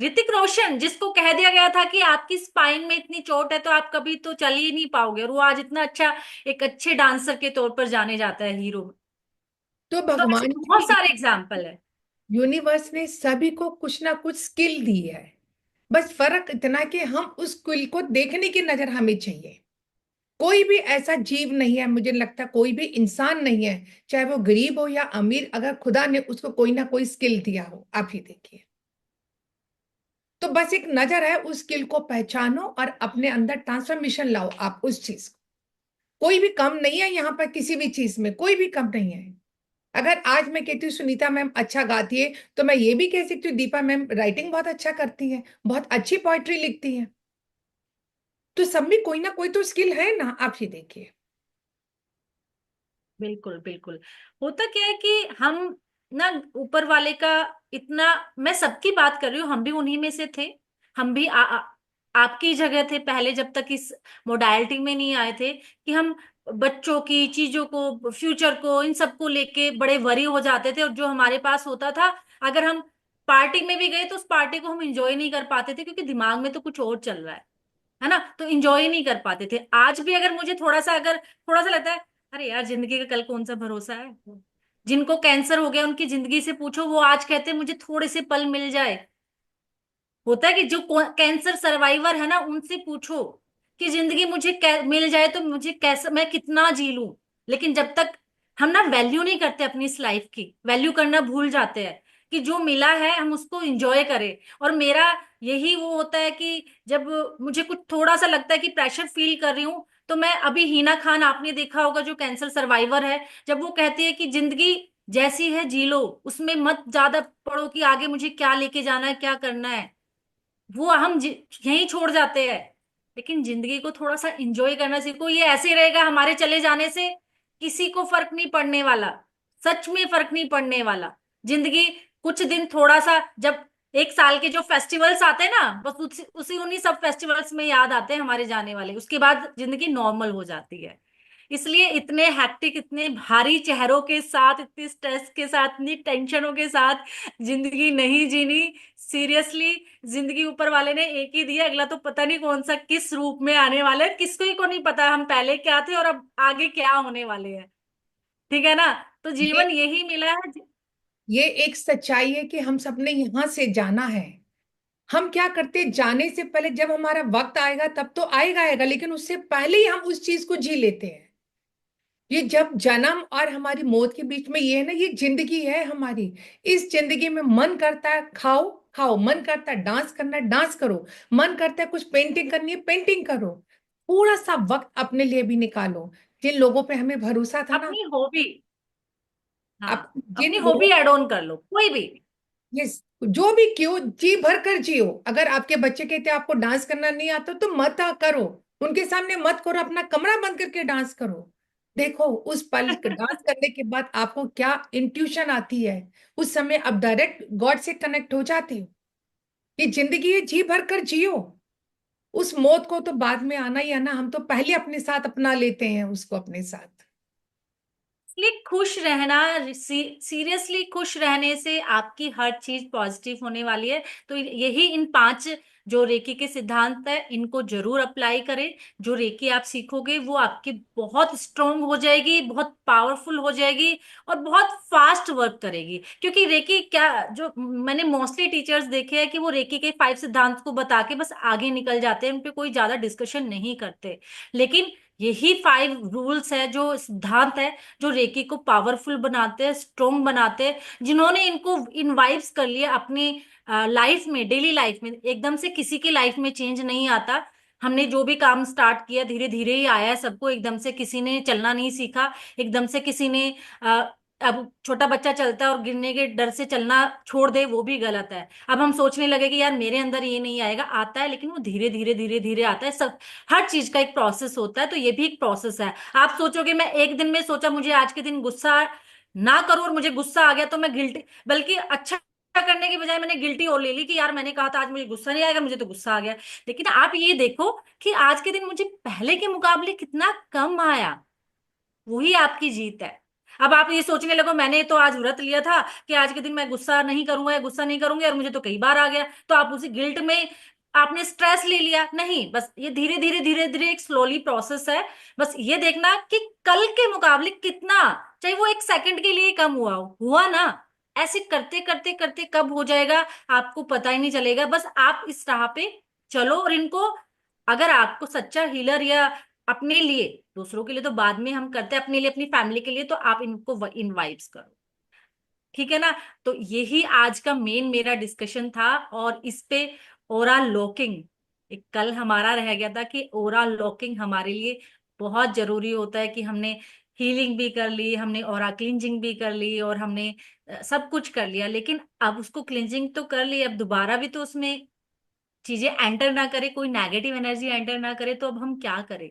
Speaker 2: Hrithik Roshan, जिसको कह दिया गया था कि आपकी स्पाइन में इतनी चोट है तो आप कभी तो चल ही नहीं पाओगे, और वो आज इतना अच्छा, एक अच्छे डांसर के तौर पर जाने जाता है, हीरो।
Speaker 1: तो
Speaker 2: तो ऐसे
Speaker 1: भगवान
Speaker 2: बहुत
Speaker 1: की,
Speaker 2: सारे एग्जाम्पल है।
Speaker 1: यूनिवर्स ने सभी को कुछ ना कुछ स्किल दी है। बस फर्क इतना कि हम उस स्किल को देखने की नजर हमें चाहिए। कोई भी ऐसा जीव नहीं है, मुझे लगता कोई भी इंसान नहीं है, चाहे वो गरीब हो या अमीर, अगर खुदा ने उसको कोई ना कोई स्किल दिया हो। आप ही देखिए। तो बस एक नजर है, उस स्किल को पहचानो और अपने अंदर ट्रांसफॉर्मेशन लाओ आप उस चीज को। कोई भी कम नहीं है यहाँ पर, किसी भी चीज में कोई भी कम नहीं है। अगर आज मैं कहती हूँ सुनीता मैम अच्छा गाती है, तो मैं ये भी कह सकती हूँ दीपा मैम राइटिंग बहुत अच्छा करती है, बहुत अच्छी पोइट्री लिखती है। तो सब में कोई ना कोई तो स्किल है ना, आप ही देखिए।
Speaker 2: बिल्कुल बिल्कुल। होता क्या है कि हम ना ऊपर वाले का इतना, मैं सबकी बात कर रही हूँ, हम भी उन्हीं में से थे। हम भी आपकी जगह थे पहले, जब तक इस मोडालिटी में नहीं आए थे, कि हम बच्चों की चीजों को, फ्यूचर को, इन सबको लेके बड़े वरी हो जाते थे। और जो हमारे पास होता था, अगर हम पार्टी में भी गए तो उस पार्टी को हम एंजॉय नहीं कर पाते थे, क्योंकि दिमाग में तो कुछ और चल रहा है ना, तो इंजॉय नहीं कर पाते थे। आज भी अगर मुझे थोड़ा सा, अगर थोड़ा सा लगता है, अरे यार जिंदगी का कल कौन सा भरोसा है। जिनको कैंसर हो गया उनकी जिंदगी से पूछो, वो आज कहते हैं मुझे थोड़े से पल मिल जाए। होता है कि जो कैंसर सर्वाइवर है ना, उनसे पूछो कि जिंदगी मुझे मिल जाए तो मुझे कैसा, मैं कितना जी लूं। लेकिन जब तक हम ना वैल्यू नहीं करते अपनी इस लाइफ की, वैल्यू करना भूल जाते हैं कि जो मिला है हम उसको एंजॉय करें। और मेरा यही वो होता है कि जब मुझे कुछ थोड़ा सा लगता है कि प्रेशर फील कर रही हूँ, तो मैं अभी हिना खान, आपने देखा होगा, जो कैंसर सर्वाइवर है, जब वो कहती है कि जिंदगी जैसी है जी लो, उसमें मत ज्यादा पड़ो कि आगे मुझे क्या लेके जाना है, क्या करना है। वो हम यहीं छोड़ जाते हैं। लेकिन जिंदगी को थोड़ा सा इंजॉय करना सीखो। ये ऐसे ही रहेगा, हमारे चले जाने से किसी को फर्क नहीं पड़ने वाला, सच में फर्क नहीं पड़ने वाला। जिंदगी कुछ दिन थोड़ा सा, जब एक साल के जो फेस्टिवल्स आते हैं ना, बस उसी उसी उन्हीं सब फेस्टिवल्स में याद आते हैं हमारे जाने वाले, उसके बाद जिंदगी नॉर्मल हो जाती है। इसलिए इतने हैक्टिक, इतने भारी चेहरों के साथ, इतनी स्ट्रेस के साथ, इतनी टेंशनों के साथ जिंदगी नहीं जीनी। सीरियसली, जिंदगी ऊपर वाले ने एक ही दिया, अगला तो पता नहीं कौन सा किस रूप में आने वाला है, किसको ही को नहीं पता हम पहले क्या थे और अब आगे क्या होने वाले हैं। ठीक है ना। तो
Speaker 1: ये
Speaker 2: जीवन यही मिला है।
Speaker 1: ये एक सच्चाई है कि हम सबने यहां से जाना है। हम क्या करते, जाने से पहले जब हमारा वक्त आएगा तब तो आएगा आएगा, लेकिन उससे पहले ही हम उस चीज को जी लेते हैं। ये जब जन्म और हमारी मौत के बीच में ये है ना, ये जिंदगी है हमारी। इस जिंदगी में मन करता है खाओ खाओ, मन करता है डांस करना है डांस करो, मन करता है कुछ पेंटिंग करनी है पेंटिंग करो। थोड़ा सा वक्त अपने लिए भी निकालो। जिन लोगों पे हमें भरोसा था ना,
Speaker 2: अपनी हॉबी, हाँ,
Speaker 1: आप
Speaker 2: अपनी
Speaker 1: जिन लोगों,
Speaker 2: हॉबी एड ऑन कर लो, कोई भी।
Speaker 1: ये जो भी क्यों जी भर कर जियो। अगर आपके बच्चे कहते हैं आपको डांस करना नहीं आता तो मत करो, उनके सामने मत करो, अपना कमरा बंद करके डांस करो। देखो उस पल डांस करने के बाद आपको क्या इंट्यूशन आती है। उस समय आप डायरेक्ट गॉड से कनेक्ट हो जाती हो। ये जिंदगी है, जी भर कर जियो। उस मौत को तो बाद में आना ही आना, हम तो पहले अपने साथ अपना लेते हैं उसको अपने साथ।
Speaker 2: सीरियसली खुश रहना, सीरियसली खुश रहने से आपकी हर चीज पॉजिटिव होने वाली है। तो यही इन 5 जो रेकी के सिद्धांत है, इनको जरूर अप्लाई करें। जो रेकी आप सीखोगे वो आपकी बहुत स्ट्रोंग हो जाएगी, बहुत पावरफुल हो जाएगी और बहुत फास्ट वर्क करेगी। क्योंकि रेकी क्या, जो मैंने मोस्टली टीचर्स देखे हैं कि वो रेकी के 5 सिद्धांत को बता के बस आगे निकल जाते हैं, उन पे कोई ज्यादा डिस्कशन नहीं करते। लेकिन यही 5 रूल्स है, जो सिद्धांत है, जो रेकी को पावरफुल बनाते हैं, स्ट्रोंग बनाते हैं। जिन्होंने इनको इनवाइब्स कर लिया अपनी लाइफ में, डेली लाइफ में, एकदम से किसी की लाइफ में चेंज नहीं आता। हमने जो भी काम स्टार्ट किया धीरे धीरे ही आया है सबको। एकदम से किसी ने चलना नहीं सीखा, एकदम से किसी ने अब छोटा बच्चा चलता है और गिरने के डर से चलना छोड़ दे, वो भी गलत है। अब हम सोचने लगे कि यार मेरे अंदर ये नहीं आएगा, आता है, लेकिन वो धीरे धीरे धीरे धीरे आता है। सब हर चीज का एक प्रोसेस होता है, तो ये भी एक प्रोसेस है। आप सोचोगे मैं एक दिन में सोचा मुझे आज के दिन गुस्सा ना करूं और मुझे गुस्सा आ गया तो मैं गिल्टी, बल्कि अच्छा करने की बजाय मैंने गिल्टी और ले ली कि यार मैंने कहा था आज मुझे गुस्सा नहीं आएगा, मुझे तो गुस्सा आ गया। लेकिन आप ये देखो कि आज के दिन मुझे पहले के मुकाबले कितना कम आया, वही आपकी जीत है। अब आप ये सोचने लगो मैंने तो आज व्रत लिया था कि आज के दिन मैं गुस्सा नहीं करूंगा या गुस्सा नहीं करूंगी, और मुझे तो कई बार आ गया, तो आप उसी गिल्ट में आपने स्ट्रेस ले लिया। नहीं, बस ये धीरे धीरे धीरे धीरे एक स्लोली प्रोसेस है। बस ये देखना कि कल के मुकाबले कितना, चाहे वो 1 सेकंड के लिए कम हुआ ना, ऐसे करते करते करते कब हो जाएगा आपको पता ही नहीं चलेगा। बस आप इस राह पे चलो, और इनको, अगर आपको सच्चा हीलर या अपने लिए, दूसरों के लिए तो बाद में हम करते हैं, अपने लिए, अपनी फैमिली के लिए तो आप इनको इनवाइट्स करो। ठीक है ना? तो यही आज का मेन मेरा डिस्कशन था। और इस पे ओरा लॉकिंग, एक कल हमारा रह गया था कि ओरा लॉकिंग हमारे लिए बहुत जरूरी होता है। कि हमने हीलिंग भी कर ली, हमने ओरा क्लिंजिंग भी कर ली, और हमने सब कुछ कर लिया, लेकिन अब उसको क्लिंजिंग तो कर ली, अब दोबारा भी तो उसमें चीजें एंटर ना करे, कोई नेगेटिव एनर्जी एंटर ना करे, तो अब हम क्या करें?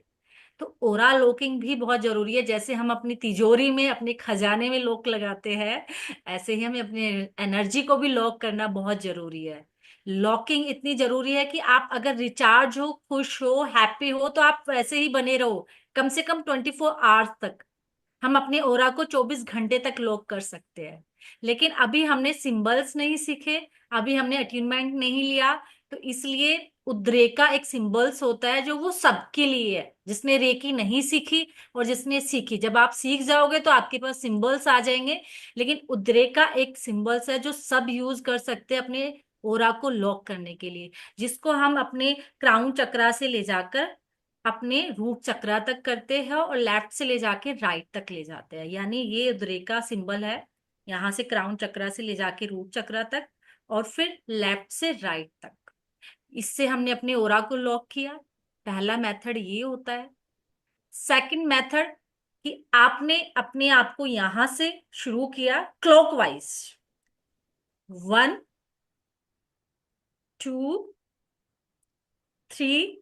Speaker 2: तो ओरा लॉकिंग भी बहुत जरूरी है। जैसे हम अपनी तिजोरी में, अपने खजाने में लॉक लगाते हैं, ऐसे ही हमें अपने एनर्जी को भी लॉक करना बहुत जरूरी है। लॉकिंग इतनी जरूरी है कि आप अगर रिचार्ज हो, खुश हो, हैप्पी हो, तो आप वैसे ही बने रहो कम से कम 24 आवर्स तक। हम अपने ओरा को 24 घंटे तक लॉक कर सकते हैं। लेकिन अभी हमने सिंबल्स नहीं सीखे, अभी हमने अट्यूनमेंट नहीं लिया, तो इसलिए उद्रेका एक सिंबल्स होता है जो वो सबके लिए है, जिसने रेकी नहीं सीखी और जिसने सीखी। जब आप सीख जाओगे तो आपके पास सिंबल्स आ जाएंगे। लेकिन उद्रेका एक सिंबल्स है जो सब यूज कर सकते हैं अपने ओरा को लॉक करने के लिए, जिसको हम अपने क्राउन चक्रा से ले जाकर अपने रूट चक्रा तक करते हैं और लेफ्ट से ले जाके राइट तक ले जाते हैं। यानी ये उद्रेका सिंबल है, यहाँ से क्राउन चक्रा से ले जाके रूट चक्रा तक, और फिर लेफ्ट से राइट तक। इससे हमने अपने ओरा को लॉक किया। पहला मेथड ये होता है। सेकंड मेथड कि आपने अपने आप को यहां से शुरू किया क्लॉकवाइज, 1 2 3,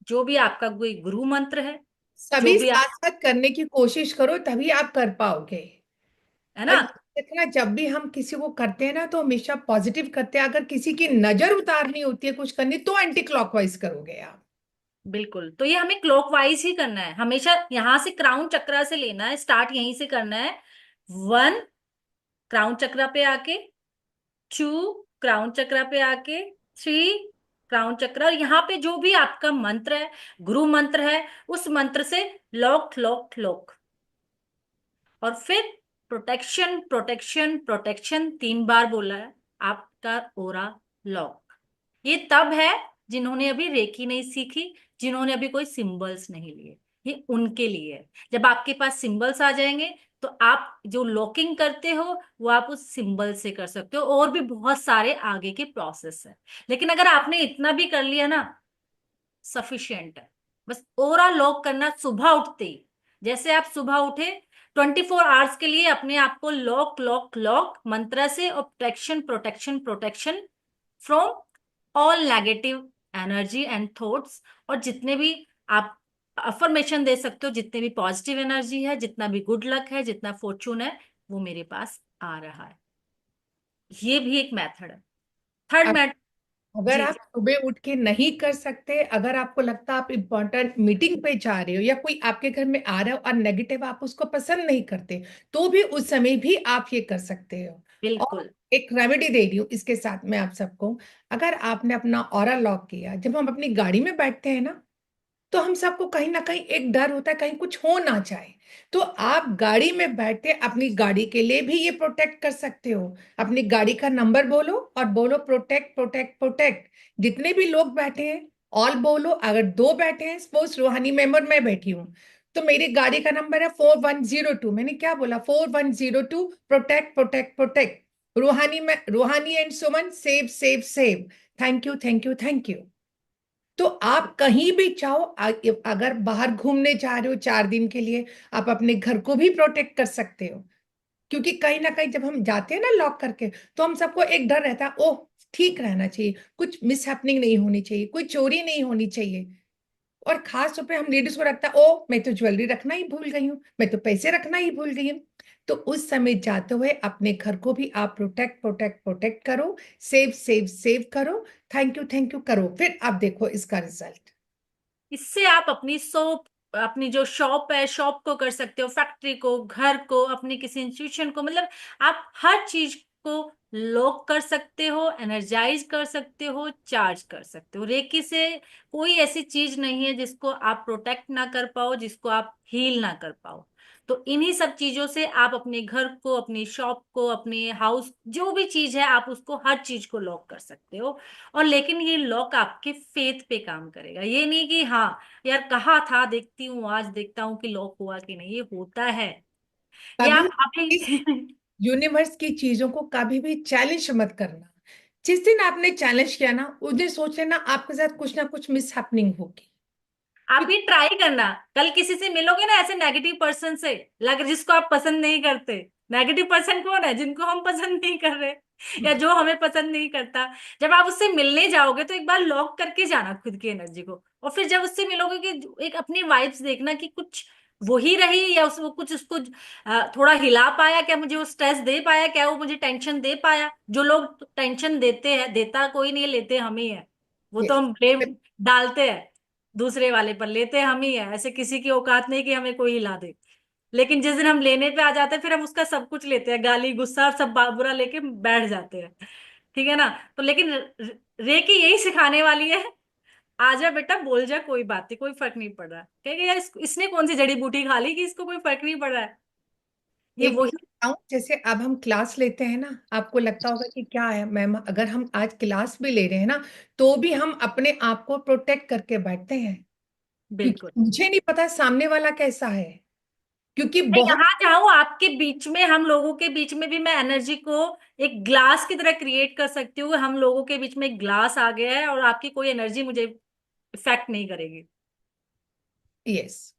Speaker 2: जो भी आपका कोई गुरु मंत्र है, जो
Speaker 1: सभी
Speaker 2: भी आप,
Speaker 1: साथ साथ करने की कोशिश करो, तभी आप कर पाओगे।
Speaker 2: है
Speaker 1: और
Speaker 2: ना?
Speaker 1: ये देखना, जब भी हम किसी को करते हैं ना, तो हमेशा पॉजिटिव करते हैं। अगर किसी की नजर उतारनी होती है कुछ करनी, तो एंटी क्लॉकवाइज करोगे आप।
Speaker 2: बिल्कुल। तो ये हमें क्लॉकवाइज ही करना है हमेशा, यहां से क्राउन चक्रा से लेना है, स्टार्ट यहीं से करना है। 1 क्राउन चक्रा पे आके, 2 क्राउन चक्रा पे आके, 3 क्राउन चक्रा, और यहाँ पे जो भी आपका मंत्र है, गुरु मंत्र है, उस मंत्र से लॉक लॉक लॉक। और फिर प्रोटेक्शन प्रोटेक्शन प्रोटेक्शन 3 बार बोला है, आपका ओरा लॉक। ये तब है जिन्होंने अभी रेकी नहीं सीखी, जिन्होंने अभी कोई सिंबल्स नहीं लिए, ये उनके लिए है। जब आपके पास सिंबल्स आ जाएंगे तो आप जो लॉकिंग करते हो वो आप उस सिंबल से कर सकते हो, और भी बहुत सारे आगे के प्रोसेस है। लेकिन अगर आपने इतना भी कर लिया ना, सफिशियंट है। बस ओरा लॉक करना सुबह उठते ही, जैसे आप सुबह उठे 24 आवर्स के लिए अपने आप को लॉक लॉक लॉक मंत्र से, और protection protection protection from all negative energy and thoughts. और जितने भी आप अफर्मेशन दे सकते हो, जितने भी पॉजिटिव एनर्जी है, जितना भी गुड लक है, जितना फॉर्चून है, वो मेरे पास आ रहा है। ये भी एक मेथड है। थर्ड
Speaker 1: अब
Speaker 2: मेथड,
Speaker 1: अगर
Speaker 2: जी
Speaker 1: आप
Speaker 2: जी
Speaker 1: सुबह उठ के नहीं कर सकते, अगर आपको लगता है आप इम्पोर्टेंट मीटिंग पे जा रहे हो या कोई आपके घर में आ रहा हो और नेगेटिव आप उसको पसंद नहीं करते, तो भी उस समय भी आप ये कर सकते हो। और
Speaker 2: बिल्कुल।
Speaker 1: एक रेमेडी दे रही हूँ इसके साथ में आप सबको। अगर आपने अपना ऑरा लॉक किया, जब हम अपनी गाड़ी में बैठते हैं ना, तो हम सबको कहीं ना कहीं एक डर होता है कहीं कुछ हो ना जाए। तो आप गाड़ी में बैठे अपनी गाड़ी के लिए भी ये प्रोटेक्ट कर सकते हो। अपनी गाड़ी का नंबर बोलो और बोलो प्रोटेक्ट प्रोटेक्ट प्रोटेक्ट। जितने भी लोग बैठे हैं ऑल बोलो। अगर दो बैठे हैं, सपोज रूहानी मेंबर मैं बैठी हूँ, तो मेरी गाड़ी का नंबर है 4102। मैंने क्या बोला? 4102। Protect protect protect. रूहानी में रूहानी and Suman save save save. Thank you thank you thank you. तो आप कहीं भी चाहो, अगर बाहर घूमने जा रहे हो 4 दिन के लिए, आप अपने घर को भी प्रोटेक्ट कर सकते हो। क्योंकि कहीं ना कहीं जब हम जाते हैं ना लॉक करके, तो हम सबको एक डर रहता है, ओह ठीक रहना चाहिए, कुछ मिस हैपनिंग नहीं होनी चाहिए, कोई चोरी नहीं होनी चाहिए। और खास तौर पे हम लेडीज को रखता है, ओ मैं तो ज्वेलरी रखना ही भूल गई हूँ, मैं तो पैसे रखना ही भूल गई हूँ। तो उस समय जाते हुए अपने घर को भी आप प्रोटेक्ट प्रोटेक्ट प्रोटेक्ट करो। सेव सेव सेव करो। थैंक यू करो, फिर आप देखो इसका रिजल्ट।
Speaker 2: इससे आप अपनी शॉप, अपनी जो शॉप है, शॉप को कर सकते हो, फैक्ट्री को, घर को, अपनी किसी इंस्टीट्यूशन को, मतलब आप हर चीज को लॉक कर सकते हो, एनर्जाइज कर सकते हो, चार्ज कर सकते हो। रेकी से कोई ऐसी चीज नहीं है जिसको आप प्रोटेक्ट ना कर पाओ, जिसको आप हील ना कर पाओ। तो इन्हीं सब चीजों से आप अपने घर को, अपनी शॉप को, अपने हाउस, जो भी चीज है, आप उसको, हर चीज को लॉक कर सकते हो। और लेकिन ये लॉक आपके फेथ पे काम करेगा, ये नहीं कि हाँ यार कहा था, देखती हूँ, आज देखता हूँ कि लॉक हुआ कि नहीं, ये होता है। ये
Speaker 1: कभी
Speaker 2: आप
Speaker 1: इस
Speaker 2: अभी
Speaker 1: यूनिवर्स की चीजों को कभी भी चैलेंज मत करना। जिस दिन आपने चैलेंज किया ना, उस दिन सोच लेना आपके साथ कुछ ना कुछ मिस हैपनिंग होगी।
Speaker 2: आप भी ट्राई करना। कल किसी से मिलोगे ना ऐसे नेगेटिव पर्सन से, लग जिसको आप पसंद नहीं करते। नेगेटिव पर्सन कौन है? जिनको हम पसंद नहीं कर रहे, या जो हमें पसंद नहीं करता। जब आप उससे मिलने जाओगे तो एक बार लॉक करके जाना खुद की एनर्जी को, और फिर जब उससे मिलोगे कि एक अपनी वाइब्स देखना कि कुछ वही रही, या वो कुछ उसको थोड़ा हिला पाया क्या, मुझे वो स्ट्रेस दे पाया क्या, वो मुझे टेंशन दे पाया। जो लोग टेंशन देते हैं, देता कोई नहीं है, लेते हम ही है। वो तो
Speaker 1: यस।
Speaker 2: हम ब्लेम डालते हैं दूसरे वाले पर, लेते हम ही है। ऐसे किसी की औकात नहीं कि हमें कोई हिला दे। लेकिन जिस दिन हम लेने पे आ जाते हैं, फिर हम उसका सब कुछ लेते हैं, गाली गुस्सा और सब बुरा लेके बैठ जाते हैं। ठीक है ना? तो लेकिन रेकी यही सिखाने वाली है, आ जा बेटा, बोल जा, कोई बात नहीं, कोई फर्क नहीं पड़ रहा। कहेगा यार इसने कौन सी जड़ी बूटी खा ली कि इसको कोई फर्क नहीं पड़ रहा है। ये
Speaker 1: एक
Speaker 2: वही।
Speaker 1: बताऊं, जैसे अब हम क्लास लेते हैं ना, आपको लगता होगा कि क्या है मैम, अगर हम आज क्लास भी ले रहे हैं ना, तो भी हम अपने आप को प्रोटेक्ट करके बैठते हैं। क्योंकि
Speaker 2: बिल्कुल।
Speaker 1: मुझे नहीं पता सामने वाला कैसा है। क्योंकि
Speaker 2: मैं
Speaker 1: बहुत
Speaker 2: यहाँ चाहूँ आपके बीच में, हम लोगों के बीच में भी मैं एनर्जी को एक ग्लास की तरह क्रिएट कर सकती हूँ। हम लोगों के बीच में एक ग्लास आ गया है, और आपकी कोई एनर्जी मुझे इफेक्ट नहीं करेगी।
Speaker 1: यस।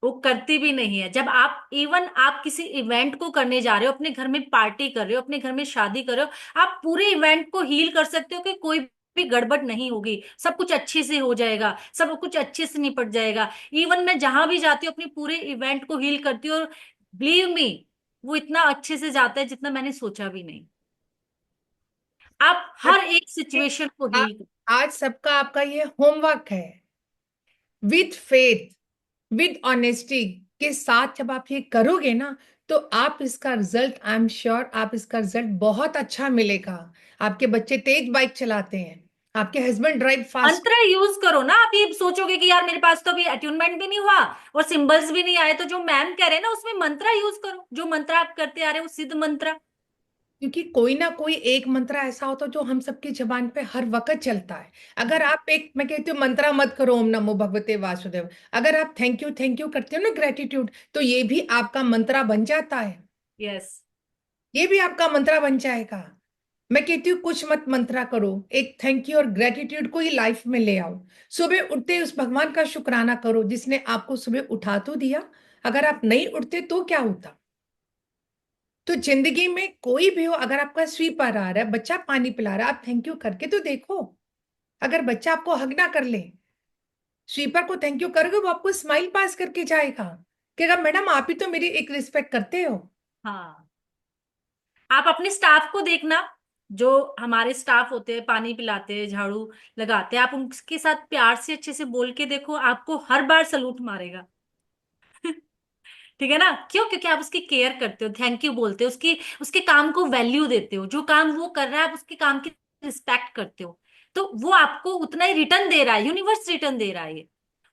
Speaker 2: वो करती भी नहीं है। जब आप, इवन आप किसी इवेंट को करने जा रहे हो, अपने घर में पार्टी कर रहे हो, अपने घर में शादी कर रहे हो, आप पूरे इवेंट को हील कर सकते हो कि कोई भी गड़बड़ नहीं होगी, सब कुछ अच्छे से हो जाएगा, सब कुछ अच्छे से निपट जाएगा। इवन मैं जहां भी जाती हूँ अपनी पूरे इवेंट को हील करती हूँ, और बिलीव मी, वो इतना अच्छे से जाता है जितना मैंने सोचा भी नहीं। आप हर एक सिचुएशन को
Speaker 1: आ-
Speaker 2: हील।
Speaker 1: आज सबका आपका ये होमवर्क है। विथ फेथ, विद ऑनेस्टी के साथ जब आप ये करोगे ना, तो आप इसका रिजल्ट, आई एम श्योर आप इसका रिजल्ट बहुत अच्छा मिलेगा। आपके बच्चे तेज बाइक चलाते हैं, आपके हस्बैंड ड्राइव फास्ट।
Speaker 2: मंत्र यूज करो ना। आप ये सोचोगे कि यार मेरे पास तो अभी अट्यूनमेंट भी नहीं हुआ और सिंबल्स भी नहीं आए, तो जो मैम कह रहे हैं ना उसमें मंत्र यूज करो, जो मंत्र आप करते आ रहे हो, सिद्ध मंत्र।
Speaker 1: क्योंकि कोई ना कोई एक मंत्र ऐसा होता है जो हम सबकी जबान पे हर वक्त चलता है। अगर आप एक, मैं कहती हूँ मंत्रा मत करो ओम नमो भगवते वासुदेव, अगर आप थैंक यू करते हो ना, ग्रेटिट्यूड, तो ये भी आपका मंत्रा बन जाता है।
Speaker 2: यस।
Speaker 1: ये भी आपका मंत्रा बन जाएगा। मैं कहती हूँ कुछ मत मंत्रा करो, एक थैंक यू और ग्रेटिट्यूड को ही लाइफ में ले आओ। सुबह उठते उस भगवान का शुक्राना करो जिसने आपको सुबह उठा तो दिया। अगर आप नहीं उठते तो क्या होता? तो जिंदगी में कोई भी हो, अगर आपका स्वीपर आ रहा है, बच्चा पानी पिला रहा है, आप थैंक यू करके तो देखो। अगर बच्चा आपको हग ना कर ले, स्वीपर को थैंक यू करोगे, वो आपको स्माइल पास करके जाएगा कि अगर मैडम आप ही तो मेरी एक रिस्पेक्ट करते हो।
Speaker 2: हाँ। आप अपने स्टाफ को देखना, जो हमारे स्टाफ होते हैं, पानी पिलाते हैं, झाड़ू लगाते हैं, आप उनके साथ प्यार से अच्छे से बोल के देखो, आपको हर बार सलूट मारेगा। ठीक है ना? क्यों? क्योंकि आप उसकी केयर करते हो, थैंक यू बोलते हो, उसकी उसके काम को वैल्यू देते हो, जो काम वो कर रहा है आप उसके काम की रिस्पेक्ट करते हो, तो वो आपको उतना ही रिटर्न दे रहा है, यूनिवर्स रिटर्न दे रहा है ये।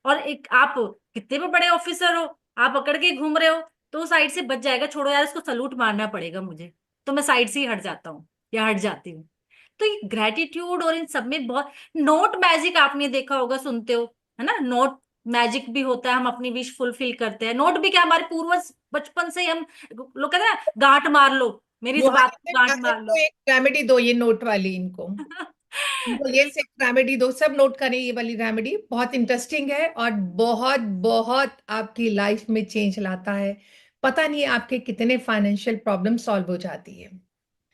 Speaker 2: और एक आप कितने भी बड़े ऑफिसर हो, आप अकड़ के घूम रहे हो, तो साइड से बच जाएगा, छोड़ो यार इसको सलूट मारना पड़ेगा मुझे, तो मैं साइड से ही हट जाता हूँ या हट जाती हूँ। तो ये ग्रेटिट्यूड और इन सब में बहुत, नोट मैजिक आपने देखा होगा, सुनते हो, है ना? नोट मैजिक भी होता है, हम अपनी विश फुलफिल करते हैं। नोट भी क्या, हमारे पूर्वज बचपन से ही हम लोग कहते हैं ना, गांठ मार लो, मेरी इस बात
Speaker 1: रूहानी
Speaker 2: को
Speaker 1: में
Speaker 2: गांठ मार
Speaker 1: इनको
Speaker 2: लो।
Speaker 1: एक रेमेडी दो, ये नोट वाली इनको, इनको ये
Speaker 2: बिल्कुल।
Speaker 1: सिर्फ रेमेडी दो, सब नोट करें ये वाली रेमेडी, बहुत इंटरेस्टिंग है और बहुत बहुत आपकी लाइफ में चेंज लाता है। पता नहीं आपके कितने फाइनेंशियल प्रॉब्लम सॉल्व हो जाती है।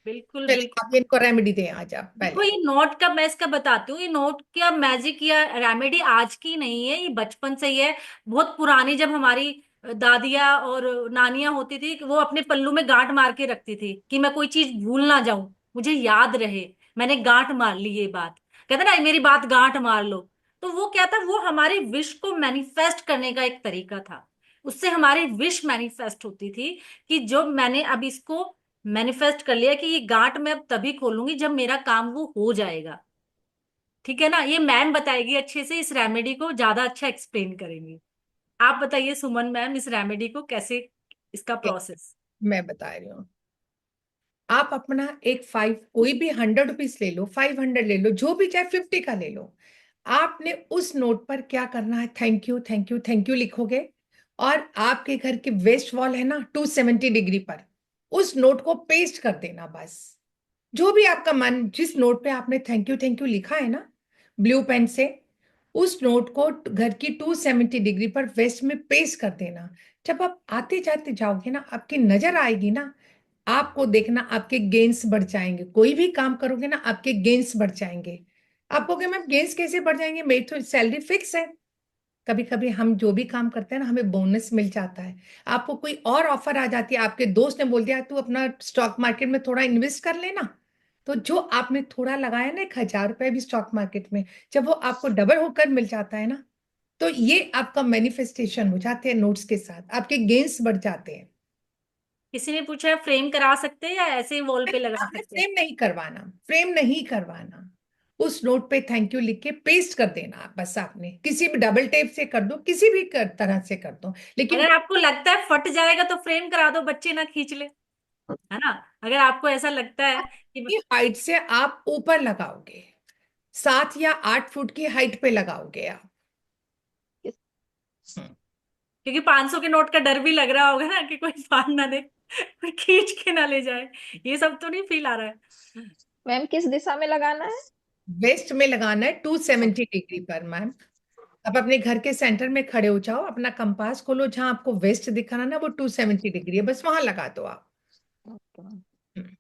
Speaker 2: बिल्कुल
Speaker 1: चलिए
Speaker 2: बिल्कुल।
Speaker 1: आप इनको रेमेडी दें, आज आप
Speaker 2: देखो,
Speaker 1: पहले।
Speaker 2: ये नोट का मैं इसका बताती हूँ, ये नोट का मैजिक या रेमेडी आज की नहीं है, ये बचपन से ही है। बहुत पुरानी, जब हमारी दादियाँ और नानियां होती थी, कि वो अपने पल्लू में गांठ मार के रखती थी कि मैं कोई चीज भूल ना जाऊं, मुझे याद रहे, मैंने गांठ मार ली ये बात, कहते ना मेरी बात गांठ मार लो। तो वो क्या था, वो हमारी विश को मैनिफेस्ट करने का एक तरीका था, उससे हमारी विश मैनिफेस्ट होती थी, कि जो मैंने अब इसको मैनिफेस्ट कर लिया कि ये गांठ मैं अब तभी खोलूंगी जब मेरा काम वो हो जाएगा। ठीक है ना? ये मैम बताएगी अच्छे से, इस रेमेडी को ज्यादा अच्छा एक्सप्लेन करेंगी। आप बताइए सुमन मैम, इस रेमेडी को कैसे, इसका प्रोसेस।
Speaker 1: मैं बता रही हूँ। आप अपना एक फाइव, कोई भी 100 रुपीज ले लो, 500 ले लो, जो भी, चाहे 50 का ले लो। आपने उस नोट पर क्या करना है, thank you thank you thank you लिखोगे। और आपके घर की वेस्ट वॉल है ना 270 डिग्री पर, उस नोट को पेस्ट कर देना बस। जो भी आपका मन, जिस नोट पे आपने थैंक यू लिखा है ना ब्लू पेन से, उस नोट को घर की 270 डिग्री पर वेस्ट में पेस्ट कर देना। जब आप आते जाते जाओगे ना, आपकी नजर आएगी ना, आपको देखना आपके गेन्स बढ़ जाएंगे। कोई भी काम करोगे ना, आपके गेन्स बढ़ जाएंगे। आप कहोगे मैम गेन्स कैसे बढ़ जाएंगे, मेरी तो सैलरी फिक्स है। कभी कभी हम जो भी काम करते हैं ना, हमें बोनस मिल जाता है। आपको कोई और ऑफर आ जाती है, आपके दोस्त ने बोल दिया तू अपना स्टॉक मार्केट में थोड़ा इन्वेस्ट कर लेना। तो जो आपने थोड़ा लगाया ना, 1,000 रुपए भी स्टॉक मार्केट में, जब वो आपको डबल होकर मिल जाता है ना, तो ये आपका मैनिफेस्टेशन हो जाते हैं। नोट्स के साथ आपके गेन्स बढ़ जाते हैं।
Speaker 2: किसी ने पूछा है फ्रेम करा सकते हैं या ऐसे ही वॉल पे लगा
Speaker 1: आपने
Speaker 2: सकते हैं?
Speaker 1: फ्रेम नहीं करवाना, फ्रेम नहीं करवाना। उस नोट पे थैंक यू लिख के पेस्ट कर देना बस। आपने किसी भी डबल टेप से कर दो, किसी भी तरह से कर दो, लेकिन
Speaker 2: अगर आपको लगता है फट जाएगा तो फ्रेम करा दो, बच्चे ना खींच ले, है ना? अगर आपको ऐसा लगता है कि,
Speaker 1: अपनी हाइट से आप ऊपर लगाओगे, 7 या 8 फुट की हाइट पे लगाओगे आप। हम्म।
Speaker 2: क्योंकि 500 के नोट का डर भी लग रहा होगा ना, कि कोई फाड़ ना दे, कोई खींच के ना ले जाए, ये सब तो नहीं फील आ रहा है?
Speaker 4: मैम किस दिशा में लगाना है?
Speaker 1: वेस्ट में लगाना है 270 डिग्री पर मैम। आप अपने घर के सेंटर में खड़े हो जाओ, अपना कंपास खोलो, जहां आपको वेस्ट दिख रहा ना, वो 270 डिग्री है, बस वहां लगा दो आप।
Speaker 4: Okay ma'am.
Speaker 1: हम्म।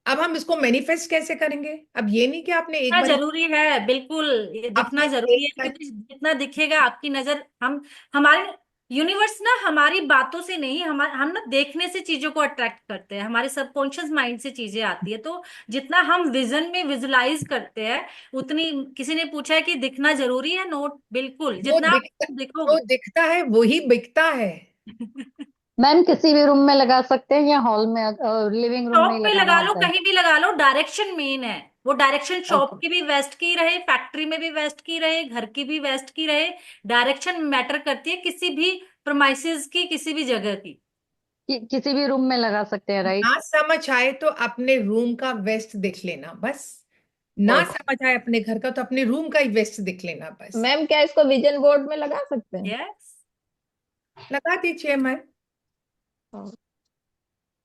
Speaker 1: अब हम इसको मैनिफेस्ट कैसे करेंगे? अब ये नहीं कि आपने एक
Speaker 2: दिखना
Speaker 1: बार,
Speaker 2: जरूरी है, बिल्कुल, ये दिखना
Speaker 1: आपने
Speaker 2: जरूरी
Speaker 1: एक
Speaker 2: है,
Speaker 1: बार,
Speaker 2: क्योंकि जितना दिखेगा आपकी नजर, हम हमारे यूनिवर्स ना हमारी बातों से नहीं, हम ना देखने से चीजों को अट्रैक्ट करते हैं, हमारे सबकॉन्शियस माइंड से चीजें आती है, तो जितना हम विजन में विजुलाइज करते हैं, उतनी, किसी ने पूछा है कि दिखना जरूरी है नोट, बिल्कुल,
Speaker 1: जो
Speaker 2: जितना आप
Speaker 1: दिखता जो
Speaker 2: दिखोगे।
Speaker 1: दिखता है वही बिकता है।
Speaker 3: मैम किसी भी रूम में लगा सकते हैं या हॉल में, लिविंग रूम में
Speaker 2: शॉप
Speaker 3: ही
Speaker 2: पे
Speaker 3: लगाना
Speaker 2: लगा लो,
Speaker 3: होता है?
Speaker 2: कहीं भी लगा लो, डायरेक्शन मेन है। वो डायरेक्शन शॉप
Speaker 3: ओके।
Speaker 2: की भी वेस्ट की रहे, फैक्ट्री में भी वेस्ट की रहे, घर की भी वेस्ट की रहे, डायरेक्शन मैटर करती है किसी भी प्रोमाइसेस की, किसी भी जगह की।
Speaker 3: किसी भी रूम में लगा सकते हैं, राइट?
Speaker 1: ना समझ आए तो अपने रूम का वेस्ट देख लेना बस। ना
Speaker 3: ओके।
Speaker 1: समझ आए अपने घर का तो अपने रूम का ही वेस्ट देख लेना बस।
Speaker 4: मैम क्या इसको विजन बोर्ड में लगा सकते हैं?
Speaker 2: यस।
Speaker 1: लगा दीजिए मैम।
Speaker 4: हाँ।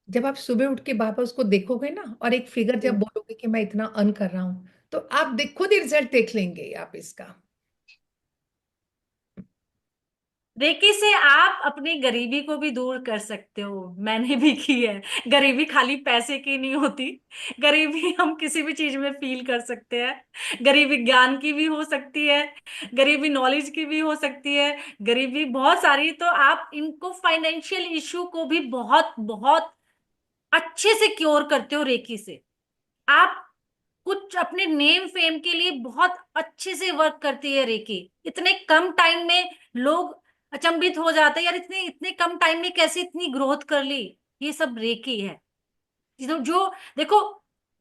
Speaker 1: जब आप सुबह उठ के बाबा उसको देखोगे ना, और एक फिगर जब
Speaker 4: जी।
Speaker 1: बोलोगे कि मैं इतना अर्न कर रहा हूं, तो आप खुद ही रिजल्ट देख लेंगे आप इसका।
Speaker 2: रेकी से आप अपनी गरीबी को भी दूर कर सकते हो, मैंने भी की है। गरीबी खाली पैसे की नहीं होती, गरीबी हम किसी भी चीज में फील कर सकते हैं। गरीबी ज्ञान की भी हो सकती है, गरीबी नॉलेज की भी हो सकती है, गरीबी बहुत सारी। तो आप इनको, फाइनेंशियल इशू को भी बहुत बहुत अच्छे से क्योर करते हो रेकी से। आप कुछ अपने नेम फेम के लिए बहुत अच्छे से वर्क करती है रेकी। इतने कम टाइम में लोग अचंभित हो जाते हैं, यार इतने इतने कम टाइम में कैसे इतनी ग्रोथ कर ली। ये सब रेकी है। जो देखो,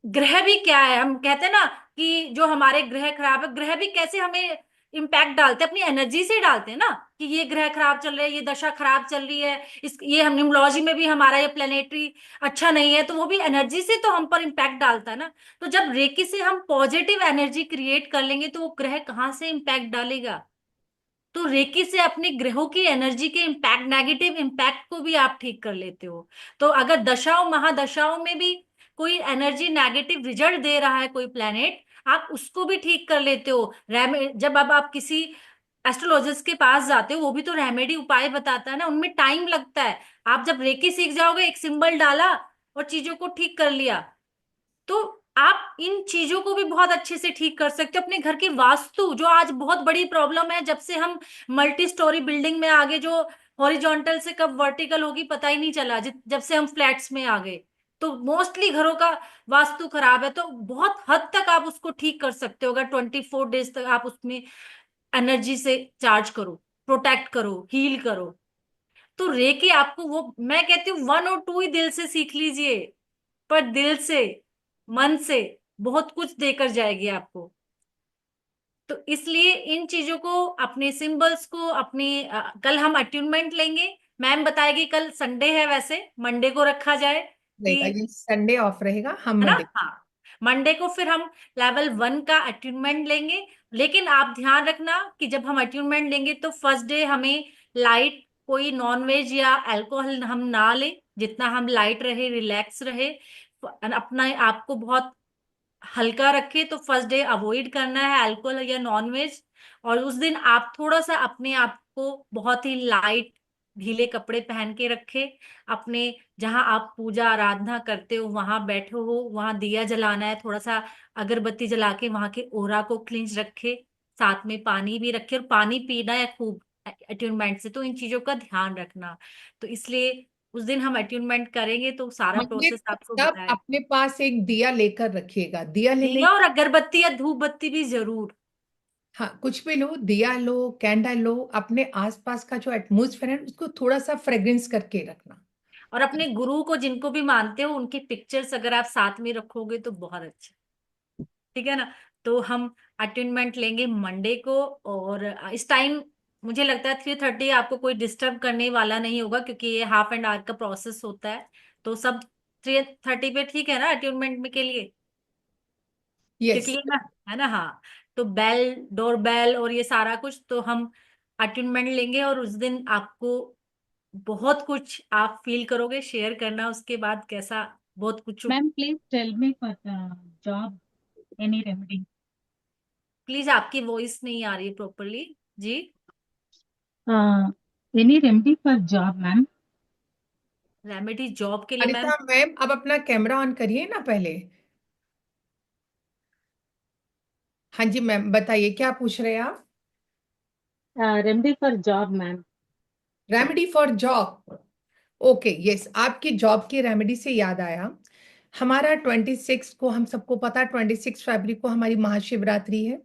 Speaker 2: ग्रह भी क्या है, हम कहते हैं ना कि जो हमारे ग्रह खराब है, ग्रह भी कैसे हमें इम्पैक्ट डालते हैं, अपनी एनर्जी से डालते हैं ना, कि ये ग्रह खराब चल रहा है, ये दशा खराब चल रही है, इस ये हम न्यूमरोलॉजी में भी हमारा ये प्लेनेटरी अच्छा नहीं है, तो वो भी एनर्जी से तो हम पर इम्पैक्ट डालता है ना। तो जब रेकी से हम पॉजिटिव एनर्जी क्रिएट कर लेंगे तो वो ग्रह कहाँ से इम्पैक्ट डालेगा। तो रेकी से अपने ग्रहों की एनर्जी के इम्पैक्ट, नेगेटिव इम्पैक्ट को भी आप ठीक कर लेते हो। तो अगर दशाओं महादशाओं में भी कोई एनर्जी नेगेटिव रिजल्ट दे रहा है कोई प्लेनेट, आप उसको भी ठीक कर लेते हो। जब अब आप किसी एस्ट्रोलॉजिस्ट के पास जाते हो, वो भी तो रेमेडी उपाय बताता है ना, उनमें टाइम लगता है। आप जब रेकी सीख जाओगे, एक सिंबल डाला और चीजों को ठीक कर लिया, तो आप इन चीजों को भी बहुत अच्छे से ठीक कर सकते हो। अपने घर की वास्तु, जो आज बहुत बड़ी प्रॉब्लम है, जब से हम मल्टी स्टोरी बिल्डिंग में आगे, जो हॉरिजॉन्टल से कब वर्टिकल होगी पता ही नहीं चला, जब से हम फ्लैट्स में आ गए, तो मोस्टली घरों का वास्तु खराब है। तो बहुत हद तक आप उसको ठीक कर सकते हो अगर 24 डेज तक आप उसमें एनर्जी से चार्ज करो, प्रोटेक्ट करो, हील करो। तो रेकी आपको, वो मैं कहती हूँ 1 और 2 ही दिल से सीख लीजिए, पर दिल से, मन से बहुत कुछ देकर जाएगी आपको। तो इसलिए इन चीजों को, अपने सिंबल्स को, अपने कल हम अट्यूनमेंट लेंगे। मैम बताएगी, कल संडे है, वैसे मंडे को रखा जाए
Speaker 1: रहेगा,
Speaker 2: कि,
Speaker 1: ये संडे ऑफ रहेगा, हम
Speaker 2: है ना।
Speaker 1: मंडे।
Speaker 2: हाँ, मंडे को फिर हम लेवल 1 का अट्यूनमेंट लेंगे। लेकिन आप ध्यान रखना कि जब हम अट्यूनमेंट लेंगे तो फर्स्ट डे हमें लाइट, कोई नॉनवेज या अल्कोहल हम ना लें, जितना हम लाइट रहे, रिलैक्स रहे, अपना आपको बहुत हल्का रखे। तो फर्स्ट डे अवॉइड करना है अल्कोहल या नॉनवेज। और उस दिन आप थोड़ा सा अपने आप को बहुत ही लाइट, ढीले कपड़े पहन के रखे। अपने जहां आप पूजा आराधना करते हो वहां बैठे हो, वहां दिया जलाना है, थोड़ा सा अगरबत्ती जला के वहां के ओरा को क्लींच रखे। साथ में पानी भी रखे, और पानी पीना है खूब अट्यूनमेंट से। तो इन चीजों का ध्यान रखना। तो इसलिए उस दिन हम अट्यूनमेंट करेंगे तो सारा
Speaker 1: मंडे
Speaker 2: प्रोसेस
Speaker 1: को
Speaker 2: आपको
Speaker 1: सब
Speaker 2: बताया।
Speaker 1: अपने पास एक दिया लेकर रखिएगा, दिया लेने।
Speaker 2: दिया और अगरबत्ती या धूप बत्ती भी जरूर।
Speaker 1: हाँ, कुछ भी लो, दिया लो, कैंडल लो, अपने आसपास का जो एटमोसफेयर है उसको थोड़ा सा फ्रेग्रेंस करके रखना।
Speaker 2: और अपने गुरु को, जिनको भी मानते हो, उनकी पिक्चर्स अगर आप साथ में रखोगे तो बहुत अच्छा, ठीक है ना। तो हम अटेनमेंट लेंगे मंडे को, और इस टाइम मुझे लगता है 3:30 आपको कोई डिस्टर्ब करने वाला नहीं होगा, क्योंकि ये हाफ एंड आवर का प्रोसेस होता है। तो सब 3:30 पे ठीक है ना अटेनमेंट में के लिए, क्योंकि
Speaker 1: यस।
Speaker 2: ये ना, है ना। हाँ, तो बेल, डोर बेल और ये सारा कुछ, तो हम अटेनमेंट लेंगे। और उस दिन आपको बहुत कुछ आप फील करोगे, शेयर करना उसके बाद कैसा, बहुत कुछ।
Speaker 5: Ma'am, please tell me for the job any remedy.
Speaker 2: Please, आपकी वॉइस नहीं आ रही है प्रॉपरली जी।
Speaker 5: Uh, any remedy for job, ma'am?
Speaker 2: Remedy job के लिए मैम?
Speaker 1: अनिता मैम, अब अपना कैमरा ऑन करिए ना पहले। हाँ जी मैम, बताइए क्या पूछ रहे हैं आप।
Speaker 5: Remedy for job, ma'am.
Speaker 1: Remedy for job. Okay, yes, आपकी जॉब की रेमेडी से याद आया। हमारा 26 को, हम सबको पता है 26 फरवरी को हमारी महाशिवरात्रि है।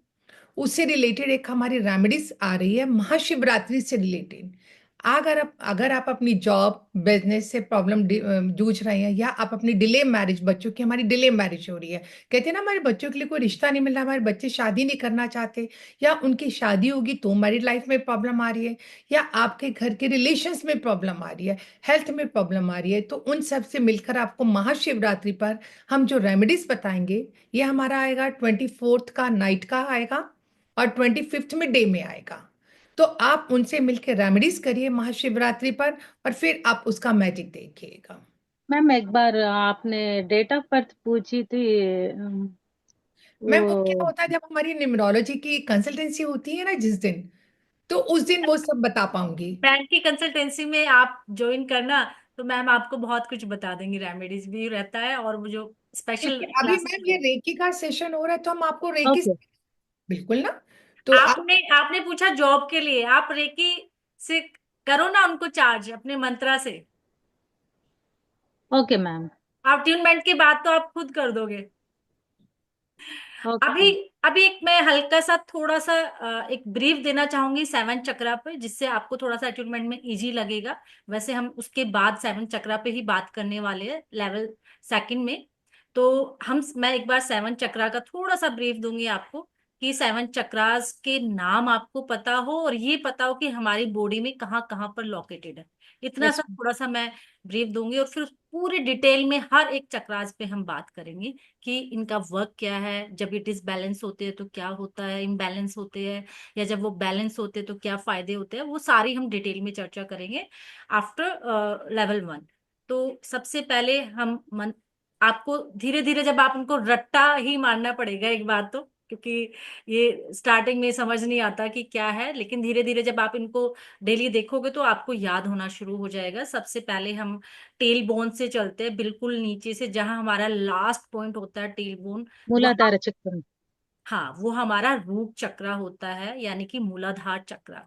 Speaker 1: उससे रिलेटेड एक हमारी रेमेडीज आ रही है महाशिवरात्रि से रिलेटेड। अगर आप अपनी जॉब बिजनेस से प्रॉब्लम जूझ रहे हैं, या आप अपनी डिले मैरिज, बच्चों की हमारी डिले मैरिज हो रही है, कहते हैं ना हमारे बच्चों के लिए कोई रिश्ता नहीं मिल रहा, हमारे बच्चे शादी नहीं करना चाहते, या उनकी शादी होगी तो मैरिड लाइफ में प्रॉब्लम आ रही है, या आपके घर के रिलेशंस में प्रॉब्लम आ रही है, हेल्थ में प्रॉब्लम आ रही है, तो उन सब से मिलकर आपको महाशिवरात्रि पर हम जो रेमेडीज बताएंगे, ये हमारा आएगा 24th का नाइट का आएगा, और 25th में डे में आएगा। तो आप उनसे मिलकर रेमेडीज करिए महाशिवरात्रि पर, और फिर आप उसका मैजिक देखिएगा।
Speaker 5: मैम एक बार आपने डेट ऑफ बर्थ पूछी थी,
Speaker 1: मैम, वो क्या
Speaker 5: वो
Speaker 1: होता है जब हमारी न्यूमरोलॉजी की कंसल्टेंसी होती है ना जिस दिन, तो उस दिन वो सब बता पाऊंगी।
Speaker 2: बैंक की कंसल्टेंसी में आप ज्वाइन करना, तो मैम आपको बहुत कुछ बता देंगी, रेमेडीज भी रहता है और वो जो
Speaker 1: ठीक
Speaker 2: स्पेशल
Speaker 1: है, अभी
Speaker 2: क्लासेस।
Speaker 1: मैम ये रेकी का सेशन हो रहा है तो हम आपको रेकी,
Speaker 5: ओके
Speaker 1: बिल्कुल ना। तो आप,
Speaker 2: आपने आपने पूछा जॉब के लिए, आप रेकी से करो ना उनको चार्ज अपने मंत्रा से।
Speaker 5: Okay ma'am.
Speaker 2: आप ट्यूनमेंट के बाद तो आप खुद कर दोगे। अभी
Speaker 5: Okay.
Speaker 2: अभी एक मैं हल्का सा थोड़ा सा एक ब्रीफ देना चाहूंगी 7 चक्रा पे, जिससे आपको थोड़ा सा अट्यूनमेंट में इजी लगेगा। वैसे हम उसके बाद 7 चक्रा पे ही बात करने वाले हैं, लेवल सेकंड में। तो मैं एक बार 7 चक्रा का थोड़ा सा ब्रीफ दूंगी आपको, कि 7 चक्रास के नाम आपको पता हो और ये पता हो कि हमारी बॉडी में कहाँ कहाँ पर लोकेटेड है। इतना
Speaker 1: यस।
Speaker 2: सा थोड़ा सा मैं ब्रीफ दूंगी, और फिर पूरे डिटेल में हर एक चक्रास पे हम बात करेंगे कि इनका वर्क क्या है, जब ये डिसबैलेंस होते हैं तो क्या होता है, इम्बैलेंस होते हैं, या जब वो बैलेंस होते हैं तो क्या फायदे होते हैं, वो सारी हम डिटेल में चर्चा करेंगे आफ्टर लेवल 1। तो सबसे पहले हम आपको धीरे धीरे, जब आप उनको रट्टा ही मारना पड़ेगा एक बार तो, क्योंकि ये स्टार्टिंग में समझ नहीं आता कि क्या है, लेकिन धीरे धीरे जब आप इनको डेली देखोगे तो आपको याद होना शुरू हो जाएगा। सबसे पहले हम टेल बोन से चलते हैं, बिल्कुल नीचे से, जहां हमारा लास्ट पॉइंट होता है टेल बोन। वहां,
Speaker 5: मूलाधार चक्र।
Speaker 2: हाँ, वो हमारा रूट चक्रा होता है, यानी कि मूलाधार चक्रा,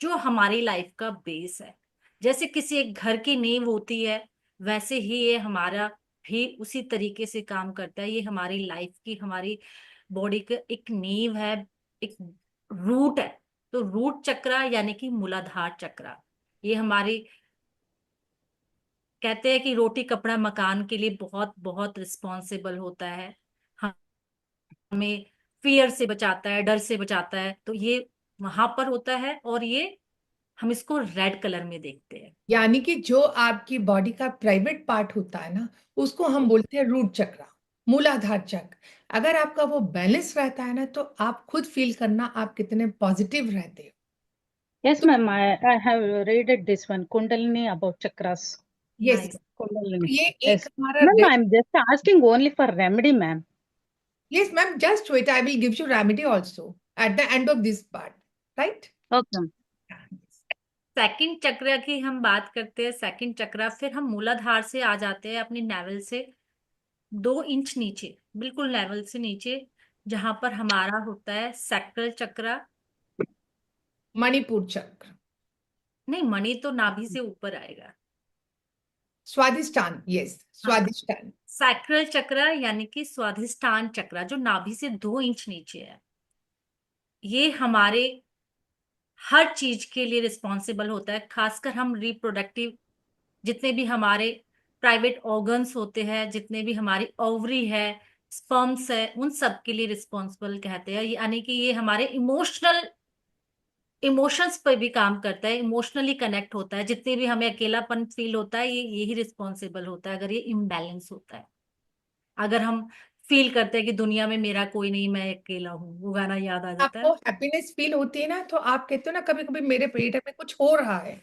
Speaker 2: जो हमारी लाइफ का बेस है। जैसे किसी एक घर की नींव होती है, वैसे ही ये हमारा भी उसी तरीके से काम करता है। ये हमारी लाइफ की, हमारी बॉडी का एक नींव है, एक रूट है। तो रूट चक्रा यानी कि मूलाधार चक्रा, ये हमारी, कहते हैं कि रोटी कपड़ा मकान के लिए बहुत बहुत रिस्पॉन्सिबल होता है। हमें फियर से बचाता है, डर से बचाता है, तो ये वहां पर होता है। और ये हम इसको रेड कलर में देखते हैं।
Speaker 1: यानी कि जो आपकी बॉडी का प्राइवेट पार्ट होता है ना, उसको हम बोलते हैं रूट चक्र, मूलाधार चक्र। अगर आपका वो बैलेंस रहता है ना, तो आप खुद फील करना आप कितने पॉजिटिव रहते हो।
Speaker 5: Yes,
Speaker 1: तो
Speaker 5: ma'am. I have read it this one, Kundalini about chakras.
Speaker 1: Yes,
Speaker 2: nice.
Speaker 5: Kundalini.
Speaker 1: ये एक
Speaker 5: Yes.
Speaker 1: हमारा
Speaker 5: Ma'am, I'm just asking only for remedy, ma'am.
Speaker 1: Yes ma'am, just wait, I will give you remedy also at the end of this part, right.
Speaker 5: Okay, ma'am.
Speaker 2: Second चक्र की हम बात करते हैं। Second चक्र, फिर हम मूलाधार से आ जाते हैं अपनी नेवल से 2 इंच नीचे, बिल्कुल नेवल से नीचे, जहां पर हमारा होता है सैक्रल चक्र।
Speaker 1: मणिपुर चक्र,
Speaker 2: नहीं, मणि तो नाभि से ऊपर आएगा।
Speaker 1: स्वादिष्टान, यस
Speaker 2: हाँ,
Speaker 1: स्वादिष्टान।
Speaker 2: सैक्रल चक्र यानी कि स्वाधिष्ठान चक्र, जो नाभि से 2 इंच नीचे है। ये हमारे हर चीज के लिए रिस्पॉन्सिबल होता है, खासकर हम रिप्रोडक्टिव, जितने भी हमारे प्राइवेट ऑर्गन्स होते हैं, जितने भी हमारी ओवरी है, स्पर्म्स है, उन सब के लिए रिस्पॉन्सिबल कहते हैं। यानी कि ये हमारे इमोशंस पर भी काम करता है, इमोशनली कनेक्ट होता है। जितने भी हमें अकेलापन फील होता है, ये यही रिस्पॉन्सिबल होता है, अगर ये इम्बैलेंस होता है। अगर हम फील करते हैं कि दुनिया में मेरा कोई नहीं, मैं अकेला हूँ, वो गाना याद आ जाता
Speaker 1: आपको
Speaker 2: है।
Speaker 1: हैप्पीनेस फील होती है ना, तो आप कहते हो ना, कभी कभी मेरे पेट में कुछ हो रहा है,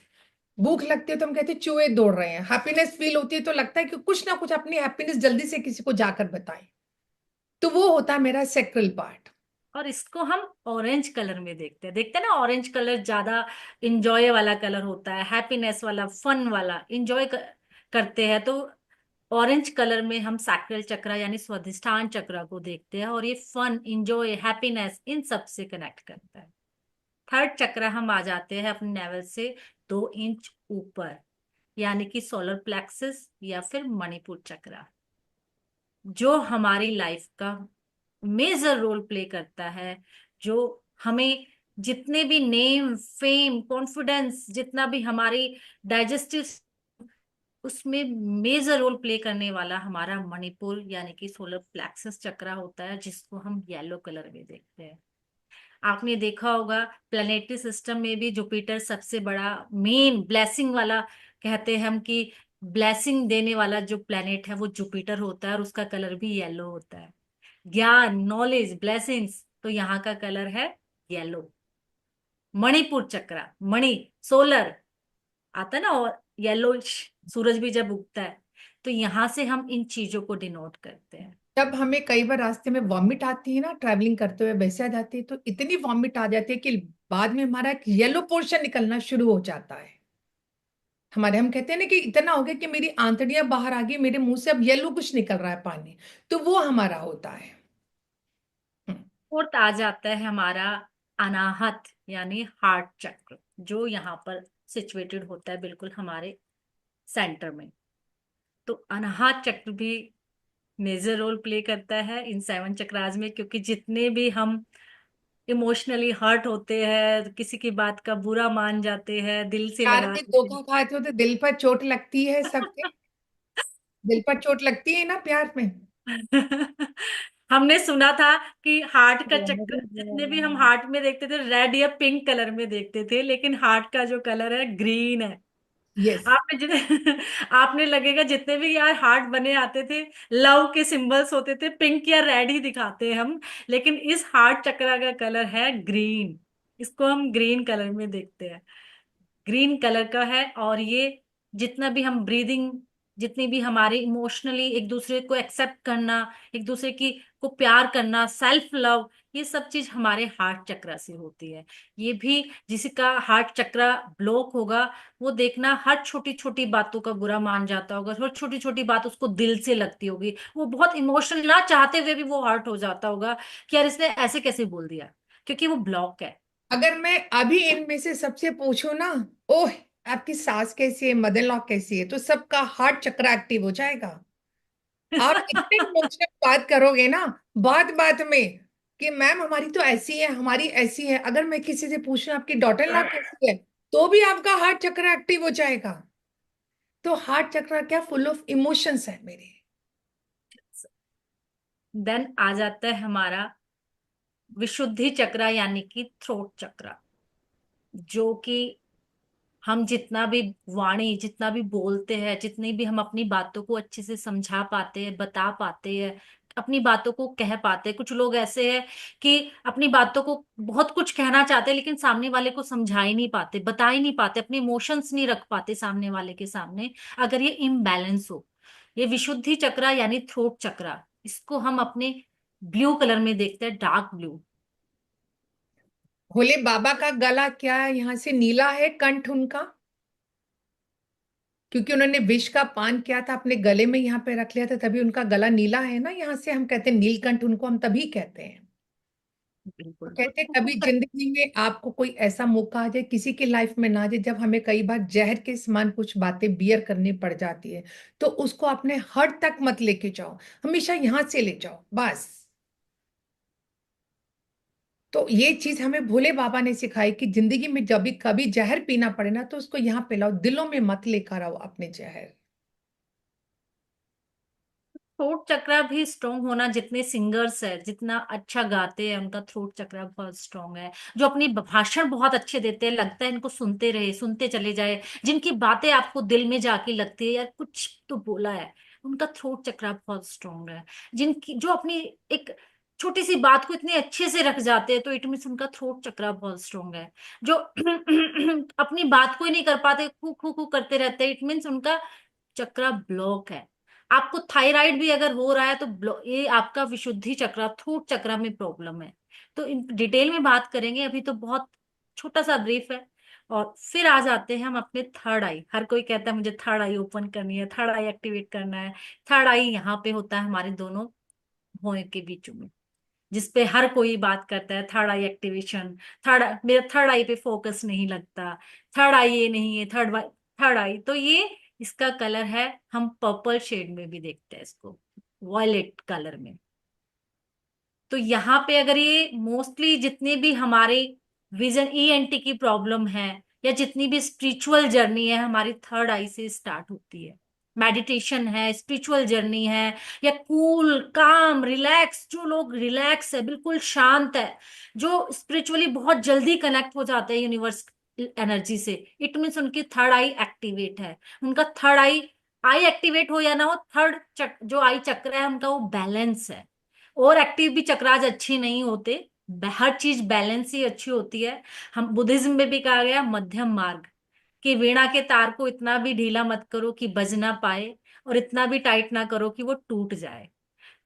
Speaker 1: भूख लगती है तो हम कहते हैं चूहे दौड़ रहे हैं। हैप्पीनेस फील होती है तो लगता है कि कुछ ना कुछ अपनी हैप्पीनेस जल्दी से किसी को जाकर बताएं। तो वो होता है मेरा सेक्रल पार्ट।
Speaker 2: और इसको हम ऑरेंज कलर में देखते हैं ना। ऑरेंज कलर ज्यादा इंजॉय वाला कलर होता है, हैप्पीनेस वाला, फन वाला, इंजॉय करते हैं। तो ऑरेंज कलर में हम सैक्रल चक्र यानी स्वाधिष्ठान चक्र को देखते हैं, और ये फन, इंजॉय, हैप्पीनेस, इन सब से कनेक्ट करता है। थर्ड चक्र हम आ जाते हैं अपने नेवल से 2 इंच ऊपर, यानी कि सोलर प्लेक्सस या फिर मणिपुर चक्र, जो हमारी लाइफ का मेजर रोल प्ले करता है। जो हमें जितने भी नेम, फेम, कॉन्फिडेंस, जितना भी हमारी डाइजेस्टिव, उसमें मेजर रोल प्ले करने वाला हमारा मणिपुर यानी कि सोलर प्लेक्सस चक्र होता है, जिसको हम येलो कलर में देखते हैं। आपने देखा होगा प्लेनेटरी सिस्टम में भी जुपिटर सबसे बड़ा, मेन ब्लेसिंग वाला, कहते हैं हम कि ब्लेसिंग देने वाला जो प्लेनेट है वो जुपिटर होता है, और उसका कलर भी येलो होता है। ज्ञान, नॉलेज, ब्लेसिंग्स, तो यहाँ का कलर है येलो। मणिपुर चक्र, मणि, सोलर आता है ना, और येलो सूरज भी जब उगता है, तो यहाँ से हम इन चीजों को डिनोट करते हैं।
Speaker 1: जब हमें कई बार रास्ते में वॉमिट आती है ना, ट्रैवलिंग करते हुए वैसे आ जाती है, तो इतनी वॉमिट आ जाती है कि बाद में हमारा एक येलो पोर्शन निकलना शुरू हो जाता है। हमारे, हम कहते हैं ना कि इतना हो गया कि मेरी आंतड़ियां बाहर आ गई, मेरे मुंह से अब येलो कुछ निकल रहा है, पानी। तो वो हमारा होता है। हम्म।
Speaker 2: फोर्थ आ जाता है हमारा अनाहत यानी हार्ट चक्र, जो यहाँ पर सिचुएटेड होता है बिल्कुल हमारे सेंटर में। तो अनाहत चक्र भी मेजर रोल प्ले करता है इन 7 चक्रास में, क्योंकि जितने भी हम इमोशनली हर्ट होते हैं, किसी की बात का बुरा मान जाते हैं, दिल से
Speaker 1: प्यार
Speaker 2: लगा
Speaker 1: में
Speaker 2: देते
Speaker 1: धोखा खाते हो तो दिल पर चोट लगती है सबके। दिल पर चोट लगती है ना प्यार में।
Speaker 2: हैं। हमने सुना था कि हार्ट का चक्र,
Speaker 4: रेमेडी
Speaker 2: जितने भी हम हार्ट में देखते थे रेड या पिंक कलर में देखते थे, लेकिन हार्ट का जो कलर है ग्रीन है।
Speaker 1: यस।
Speaker 2: आपने जितने आपने लगेगा जितने भी यार हार्ट बने आते थे, लव के सिंबल्स होते थे, पिंक या रेड ही दिखाते हैं हम, लेकिन इस हार्ट चक्र का कलर है ग्रीन। इसको हम ग्रीन कलर में देखते हैं, ग्रीन कलर का है। और ये जितना भी हम ब्रीदिंग, जितनी भी हमारे इमोशनली एक दूसरे को एक्सेप्ट करना, एक दूसरे की को प्यार करना, सेल्फ लव, ये सब चीज हमारे हार्ट चक्र से होती है। ये भी जिसका हार्ट चक्र ब्लॉक होगा, वो देखना हर छोटी छोटी बातों का बुरा मान जाता होगा, हर छोटी छोटी बात उसको दिल से लगती होगी, वो बहुत इमोशनल ना चाहते हुए भी वो हर्ट हो जाता होगा कि यार इसने ऐसे कैसे बोल दिया, क्योंकि वो ब्लॉक है।
Speaker 1: अगर मैं अभी इनमें से सबसे पूछूं ना, ओह आपकी सास कैसी है, मदर लॉ कैसी है, तो सबका हार्ट चक्र एक्टिव हो जाएगा। आप इतने इमोशनल बात करोगे ना, बात बात में, कि मैम हमारी तो ऐसी है, हमारी ऐसी है। अगर मैं किसी से पूछूं आपकी डॉटर लॉ कैसी है, तो भी आपका हार्ट चक्र एक्टिव हो जाएगा। तो हार्ट चक्र क्या, फुल ऑफ इमोशंस है मेरे।
Speaker 2: देन आ जाता है हमारा विशुद्धि चक्र, यानी कि थ्रोट चक्र, जो कि हम जितना भी वाणी, जितना भी बोलते हैं, जितनी भी हम अपनी बातों को अच्छे से समझा पाते हैं, बता पाते हैं, अपनी बातों को कह पाते हैं। कुछ लोग ऐसे हैं कि अपनी बातों को बहुत कुछ कहना चाहते हैं, लेकिन सामने वाले को समझा ही नहीं पाते, बता ही नहीं पाते, अपने इमोशंस नहीं रख पाते सामने वाले के सामने। अगर ये इम्बैलेंस हो, ये विशुद्धि चक्र यानी थ्रोट चक्र, इसको हम अपने ब्लू कलर में देखते हैं, डार्क ब्लू।
Speaker 1: भोले बाबा का गला क्या यहाँ से नीला है, कंठ उनका, क्योंकि उन्होंने विष का पान किया था, अपने गले में यहाँ पे रख लिया था, तभी उनका गला नीला है ना। यहाँ से हम कहते हैं नीलकंठ, उनको हम तभी कहते हैं। तो
Speaker 2: बिल्कुल।
Speaker 1: कहते हैं कभी जिंदगी में आपको कोई ऐसा मौका आ जाए, किसी की लाइफ में ना आ जाए, जब हमें कई बार जहर के समान कुछ बातें बियर करनी पड़ जाती है, तो उसको अपने हर्ट तक मत लेके जाओ, हमेशा यहां से ले जाओ बस। तो ये चीज हमें भोले बाबा ने सिखाई कि जिंदगी में जब भी कभी जहर पीना पड़े ना, तो उसको यहाँ पिलाओ, दिलों में मत लेकर आओ अपने जहर।
Speaker 2: थ्रोट चक्र भी स्ट्रोंग होना, जितने सिंगर्स है जितना अच्छा गाते हैं उनका थ्रोट चक्र बहुत स्ट्रोंग है। जो अपनी भाषण बहुत अच्छे देते हैं, लगता है इनको सुनते रहे, सुनते चले जाए, जिनकी बातें आपको दिल में जाके लगती है यार कुछ तो बोला है, उनका थ्रोट चक्र बहुत स्ट्रोंग है। जिनकी जो अपनी एक छोटी सी बात को इतने अच्छे से रख जाते हैं, तो इट मीन्स उनका थ्रोट चक्र बहुत स्ट्रोंग है। जो अपनी बात को ही नहीं कर पाते, खू खू खू करते रहते हैं, इट मीन्स उनका चक्र ब्लॉक है। आपको थायराइड भी अगर हो रहा है तो ये आपका विशुद्धि चक्र, थूट चक्र में प्रॉब्लम है। तो इन डिटेल में बात करेंगे, अभी तो बहुत छोटा सा ब्रीफ है। और फिर आ जाते हैं हम अपने थर्ड आई। हर कोई कहता है मुझे थर्ड आई ओपन करनी है, थर्ड आई एक्टिवेट करना है। थर्ड आई यहाँ पे होता है हमारे दोनों भौहें के बीच में, जिसपे हर कोई बात करता है थर्ड आई एक्टिवेशन। मेरा थर्ड आई पे फोकस नहीं लगता, थर्ड आई ये नहीं है, थर्ड आई तो ये इसका कलर है, हम पर्पल शेड में भी देखते हैं इसको, वॉयलेट कलर में। तो यहाँ पे अगर ये मोस्टली जितने भी हमारे विजन ईएनटी की प्रॉब्लम है, या जितनी भी स्पिरिचुअल जर्नी है, हमारी थर्ड आई से स्टार्ट होती है। मेडिटेशन है, स्पिरिचुअल जर्नी है, या कूल काम रिलैक्स, जो लोग रिलैक्स है, बिल्कुल शांत है, जो स्पिरिचुअली बहुत जल्दी कनेक्ट हो जाते हैं यूनिवर्स एनर्जी से, इट मीन्स उनकी थर्ड आई एक्टिवेट है। उनका थर्ड आई आई एक्टिवेट हो या ना हो, जो आई चक्र है उनका वो बैलेंस है। और एक्टिव भी चक्राज अच्छे नहीं होते, हर चीज बैलेंस ही अच्छी होती है। हम बुद्धिज्म में भी कहा गया मध्यम मार्ग, कि वीणा के तार को इतना भी ढीला मत करो कि बज ना पाए, और इतना भी टाइट ना करो कि वो टूट जाए।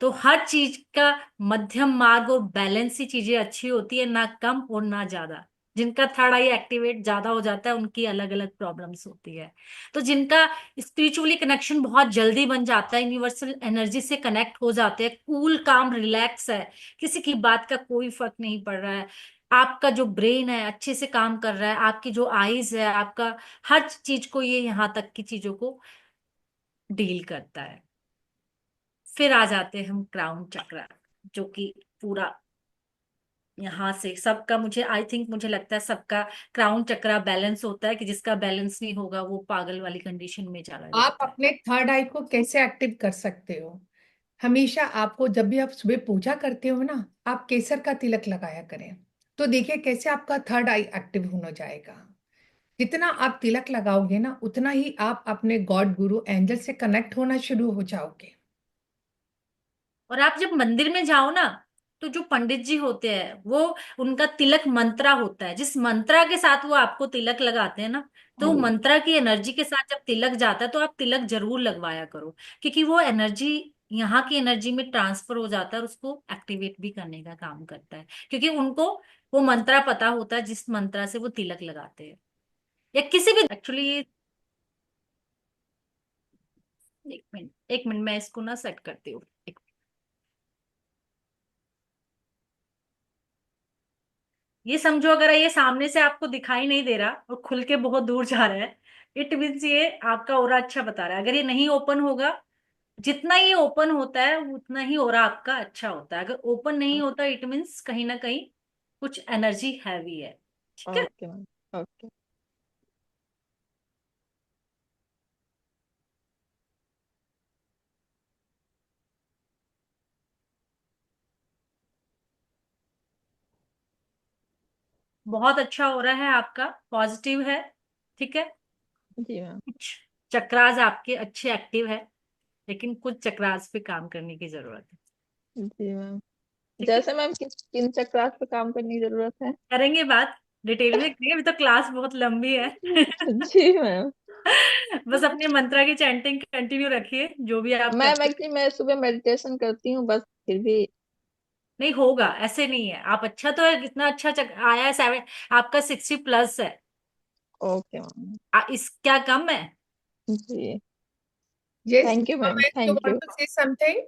Speaker 2: तो हर चीज का मध्यम मार्ग और बैलेंस ही चीजें अच्छी होती है, ना कम और ना ज्यादा। जिनका थर्ड आई एक्टिवेट ज्यादा हो जाता है उनकी अलग अलग प्रॉब्लम्स होती है। तो जिनका स्पिरिचुअली कनेक्शन बहुत जल्दी बन जाता है, यूनिवर्सल एनर्जी से कनेक्ट हो जाते हैं, कूल काम रिलैक्स है, किसी की बात का कोई फर्क नहीं पड़ रहा है, आपका जो ब्रेन है अच्छे से काम कर रहा है, आपकी जो आईज है, आपका हर चीज को ये यहाँ तक की चीजों को डील करता है। फिर आ जाते हैं हम क्राउन चक्र, जो कि पूरा यहाँ से सबका, मुझे आई थिंक, मुझे लगता है सबका क्राउन चक्र बैलेंस होता है, कि जिसका बैलेंस नहीं होगा वो पागल वाली कंडीशन में चला
Speaker 1: आप
Speaker 2: जाता है।
Speaker 1: अपने थर्ड आई को कैसे एक्टिव कर सकते हो? हमेशा आपको जब भी आप सुबह पूजा करते हो ना, आप केसर का तिलक लगाया करें। तो देखिए कैसे आपका थर्ड आई एक्टिव होना जाएगा। जितना आप तिलक लगाओगे ना, उतना ही आप अपने गॉड गुरु एंजल से कनेक्ट होना शुरू हो जाओगे।
Speaker 2: और आप जब मंदिर में जाओ ना, तो जो पंडित जी होते हैं वो, उनका तिलक मंत्रा होता है, जिस मंत्रा के साथ वो आपको तिलक लगाते हैं ना, तो मंत्रा की एनर्जी के साथ जब तिलक जाता है तो आप तिलक जरूर लगवाया करो, क्योंकि वो एनर्जी यहाँ की एनर्जी में ट्रांसफर हो जाता है और उसको एक्टिवेट भी करने का काम करता है, क्योंकि उनको वो मंत्रा पता होता है जिस मंत्रा से वो तिलक लगाते हैं, या किसी भी एक्चुअली। एक मिनट मैं इसको ना सेट करती हूँ। ये समझो, अगर ये सामने से आपको दिखाई नहीं दे रहा और खुल के बहुत दूर जा रहा है, इट मीन्स ये आपका ओरा अच्छा बता रहा है। अगर ये नहीं ओपन होगा, जितना ये ओपन होता है उतना ही ओरा आपका अच्छा होता है। अगर ओपन नहीं होता, इट मीन्स कहीं ना कहीं कुछ एनर्जी हैवी है। ठीक है।
Speaker 4: Okay ma'am. ओके।
Speaker 2: बहुत अच्छा हो रहा है आपका, पॉजिटिव है। ठीक है।
Speaker 4: जी मैम।
Speaker 2: कुछ चक्रास आपके अच्छे एक्टिव है, लेकिन कुछ चक्रास पे काम करने की जरूरत है।
Speaker 4: जी मैम।
Speaker 2: ठीक है।
Speaker 4: जैसे मैम किन चक्रास पे काम करने की जरूरत है?
Speaker 2: करेंगे बात, डिटेल में करेंगे, अभी तो क्लास बहुत लंबी है।
Speaker 4: जी मैम।
Speaker 2: बस अपने मंत्रा की चैंटिंग कंटिन्यू रखिए, जो भी आप
Speaker 4: मैम
Speaker 2: करते हैं।
Speaker 4: एक्चुअली मैं सुबह मेडिटेशन करती हूँ, बस फिर भी।
Speaker 2: नहीं होगा, ऐसे नहीं है। आप अच्छा तो है, कितना अच्छा आया है 7, आपका 60+ है।
Speaker 4: Okay ma'am.
Speaker 2: इस क्या कम है?
Speaker 4: जी।
Speaker 1: Yes
Speaker 4: thank you
Speaker 1: Deepa
Speaker 4: ma'am,
Speaker 1: ma'am, you
Speaker 4: thank
Speaker 1: want
Speaker 4: you.
Speaker 1: To say something?